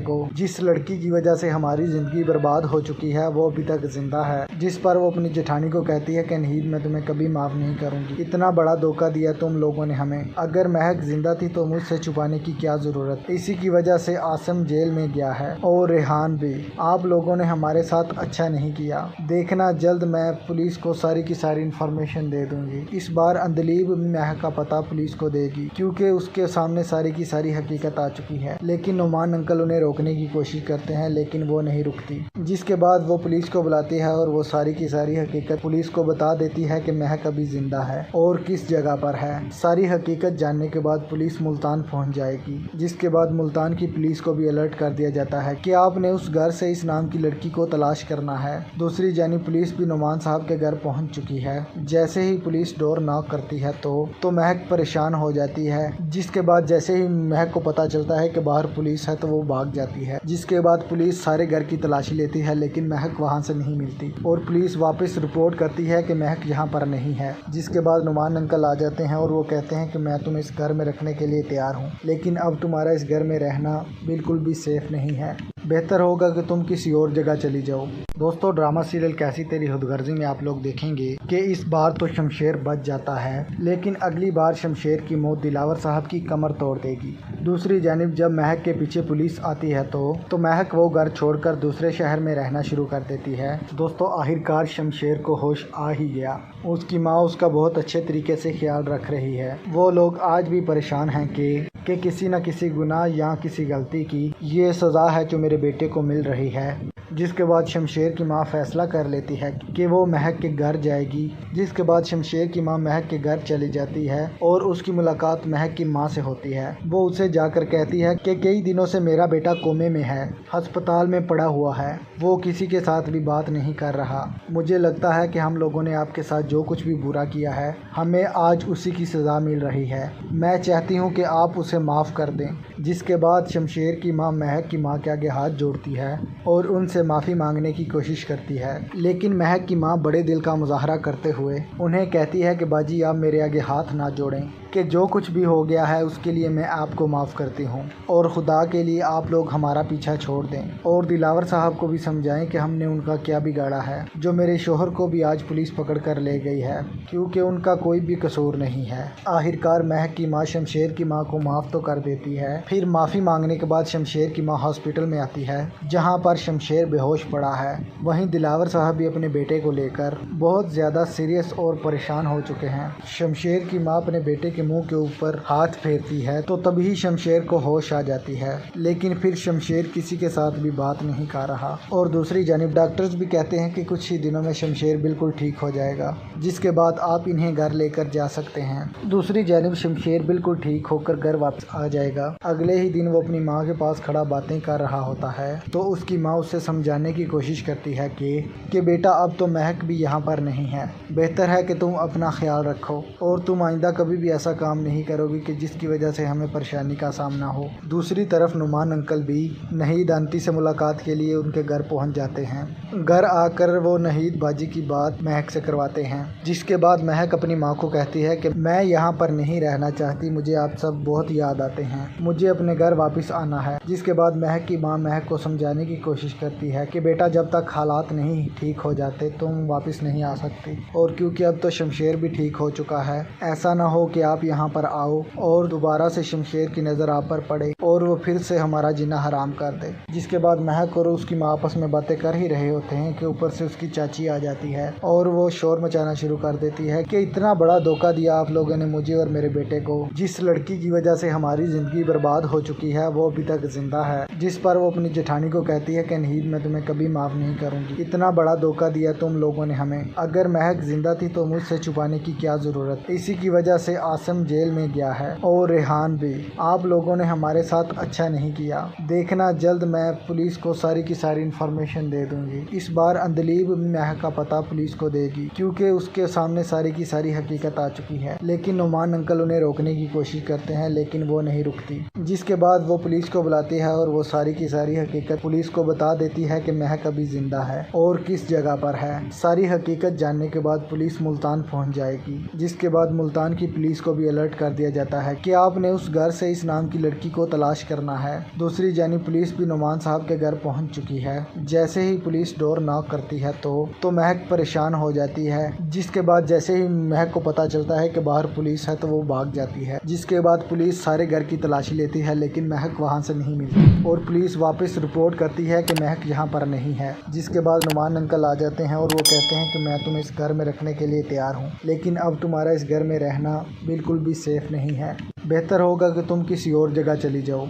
को, जिस लड़की की वजह से हमारी ज़िंदगी बर्बाद हो चुकी है वो अभी तक जिंदा है। जिस पर वो अपनी जेठानी को कहती है कि नहीद मैं तुम्हें कभी माफ़ नहीं करूँगी, इतना बड़ा धोखा दिया तुम लोगों ने हमें, अगर महक जिंदा थी तो मुझसे छुपाने की क्या ज़रूरत, इसी की वजह से आसिम जेल में गया है और रेहान भी, आप लोगों ने हमारे साथ अच्छा नहीं किया। देखना जल्द मैं पुलिस को सारी की सारी इन्फॉर्मेशन दे दूंगी। इस बार अंदलीब महक का पता पुलिस को देगी क्योंकि उसके सामने सारी की सारी हकीकत आ चुकी है, लेकिन नुमान अंकल उन्हें रोकने की कोशिश करते हैं लेकिन वो नहीं रुकती। जिसके बाद वो पुलिस को बुलाती है और वो सारी की सारी हकीकत पुलिस को बता देती है कि महक अभी जिंदा है और किस जगह पर है। सारी हकीकत जानने के बाद पुलिस मुल्तान पहुंच जाएगी। जिसके बाद मुल्तान की पुलिस को भी अलर्ट कर दिया जाता है कि आपने उस घर से इस नाम की लड़की को तलाश करना है। दूसरी जानिब पुलिस भी नुमान साहब के घर पहुंच चुकी है। जैसे ही पुलिस डोर नॉक करती है तो महक परेशान हो जाती है। जिसके बाद जैसे ही महक को पता चलता है कि बाहर पुलिस है तो वो भाग जाती है। जिसके बाद पुलिस सारे घर की तलाशी लेती है लेकिन महक वहां से नहीं मिलती और पुलिस वापस रिपोर्ट करती है कि महक यहाँ पर नहीं है। जिसके बाद नुमान अंकल आ जाते हैं और वो कहते हैं कि मैं तुम्हें इस घर में रखने के लिए तैयार हूँ, लेकिन अब तुम्हारा इस घर में रहना बिल्कुल भी सेफ नहीं है। बेहतर होगा कि तुम किसी और जगह चली जाओ। दोस्तों, ड्रामा सीरियल कैसी तेरी खुदगर्जी में आप लोग देखेंगे कि इस बार तो शमशेर बच जाता है, लेकिन अगली बार शमशेर की मौत दिलावर साहब की कमर तोड़ देगी। दूसरी जानिब जब महक के पीछे पुलिस आती है तो महक वो घर छोड़कर दूसरे शहर में रहना शुरू कर देती है। दोस्तों, आखिरकार शमशेर को होश आ ही गया। उसकी माँ उसका बहुत अच्छे तरीके से ख्याल रख रही है। वो लोग आज भी परेशान हैं कि किसी न किसी गुनाह या किसी गलती की ये सज़ा है जो मेरे बेटे को मिल रही है। जिसके बाद शमशेर की माँ फैसला कर लेती है कि वो महक के घर जाएगी। जिसके बाद शमशेर की माँ महक के घर चली जाती है और उसकी मुलाकात महक की माँ से होती है। वो उसे जाकर कहती है कि कई दिनों से मेरा बेटा कोमे में है, अस्पताल में पड़ा हुआ है, वो किसी के साथ भी बात नहीं कर रहा। मुझे लगता है कि हम लोगों ने आपके साथ जो कुछ भी बुरा किया है, हमें आज उसी की सज़ा मिल रही है। मैं चाहती हूँ कि आप उसे माफ़ कर दें। जिसके बाद शमशेर की माँ महक की माँ के आगे हाथ जोड़ती है और उनसे माफ़ी मांगने की कोशिश करती है, लेकिन महक की माँ बड़े दिल का मुजाहरा करते हुए उन्हें कहती है कि बाजी आप मेरे आगे हाथ ना जोड़ें, कि जो कुछ भी हो गया है उसके लिए मैं आपको माफ़ करती हूँ और खुदा के लिए आप लोग हमारा पीछा छोड़ दें और दिलावर साहब को भी समझाएं कि हमने उनका क्या बिगाड़ा है, जो मेरे शोहर को भी आज पुलिस पकड़ कर ले गई है, क्योंकि उनका कोई भी कसूर नहीं है। आखिरकार महक की माँ शमशेर की माँ को माफ़ तो कर देती है। फिर माफ़ी मांगने के बाद शमशेर की माँ हॉस्पिटल में आती है, जहाँ पर शमशेर बेहोश पड़ा है। वहीं दिलावर साहब भी अपने बेटे को लेकर बहुत ज़्यादा सीरियस और परेशान हो चुके हैं। शमशेर की माँ अपने बेटे के मुंह के ऊपर हाथ फेरती है तो तभी शमशेर को होश आ जाती है, लेकिन फिर शमशेर किसी के साथ भी बात नहीं कर रहा। और दूसरी जानिब डॉक्टर्स भी कहते हैं कि कुछ ही दिनों में शमशेर बिल्कुल ठीक हो जाएगा, जिसके बाद आप इन्हें घर लेकर जा सकते हैं। दूसरी जानिब शमशेर बिल्कुल ठीक होकर घर वापस आ जाएगा। अगले ही दिन वो अपनी माँ के पास खड़ा बातें कर रहा होता है तो उसकी माँ उससे समझाने की कोशिश करती है कि बेटा अब तो महक भी यहाँ पर नहीं है, बेहतर है कि तुम अपना ख्याल रखो और तुम आइंदा कभी भी ऐसा काम नहीं करोगी कि जिसकी वजह से हमें परेशानी का सामना हो। दूसरी तरफ नुमान अंकल भी नहीद आंटी से मुलाकात के लिए उनके घर पहुंच जाते हैं। घर आकर वो नहीद बाजी की बात महक से करवाते हैं, जिसके बाद महक अपनी माँ को कहती है कि मैं यहाँ पर नहीं रहना चाहती, मुझे आप सब बहुत याद आते हैं, मुझे अपने घर वापस आना है। जिसके बाद महक की माँ महक को समझाने की कोशिश करती है कि बेटा जब तक हालात नहीं ठीक हो जाते तुम वापस नहीं आ सकती, और क्योंकि अब तो शमशेर भी ठीक हो चुका है, ऐसा ना हो कि आप यहाँ पर आओ और दोबारा से शमशेर की नज़र आप पर पड़े और वो फिर से हमारा जीना हराम कर दे। जिसके बाद महक और उसकी माँ आपस में बातें कर ही रहे होते हैं कि ऊपर से उसकी चाची आ जाती है और वो शोर मचाना शुरू कर देती है कि इतना बड़ा धोखा दिया आप लोगों ने मुझे और मेरे बेटे को, जिस लड़की की वजह से हमारी ज़िंदगी बर्बाद हो चुकी है वो अभी तक जिंदा है। जिस पर वो अपनी जेठानी को कहती है कि नहीद मैं तुम्हें कभी माफ़ नहीं करूँगी, इतना बड़ा धोखा दिया तुम लोगों ने हमें, अगर महक जिंदा थी तो मुझसे छुपाने की क्या ज़रूरत, इसी की वजह से आसिम जेल में गया है और रेहान भी, आप लोगों ने हमारे साथ अच्छा नहीं किया। देखना जल्द मैं पुलिस को सारी की सारी इन्फॉर्मेशन दे दूंगी। इस बार अंदलीब महक का पता पुलिस को देगी क्योंकि उसके सामने सारी की सारी हकीकत आ चुकी है, लेकिन नुमान अंकल उन्हें रोकने की कोशिश करते हैं लेकिन वो नहीं रुकती। जिसके बाद वो पुलिस को बुलाती है और वो सारी की सारी हकीकत पुलिस को बता देती है कि महक अभी जिंदा है और किस जगह पर है। सारी हकीकत जानने के बाद पुलिस मुल्तान पहुंच जाएगी। जिसके बाद मुल्तान की पुलिस को भी अलर्ट कर दिया जाता है कि आपने उस घर से इस नाम की लड़की को तलाश करना है। दूसरी जानिब पुलिस भी नुमान साहब के घर पहुंच चुकी है। जैसे ही पुलिस डोर नॉक करती है तो महक परेशान हो जाती है। जिसके बाद जैसे ही महक को पता चलता है कि बाहर पुलिस है तो वो भाग जाती है। जिसके बाद पुलिस सारे घर की तलाशी लेती है लेकिन महक वहां से नहीं मिलती और पुलिस वापस रिपोर्ट करती है कि महक यहाँ पर नहीं है। जिसके बाद नुमान अंकल आ जाते हैं और वो कहते हैं कि मैं तुम्हें इस घर में रखने के लिए तैयार हूँ, लेकिन अब तुम्हारा इस घर में रहना बिल्कुल भी सेफ नहीं है, बेहतर होगा कि तुम किसी और जगह चली जाओ।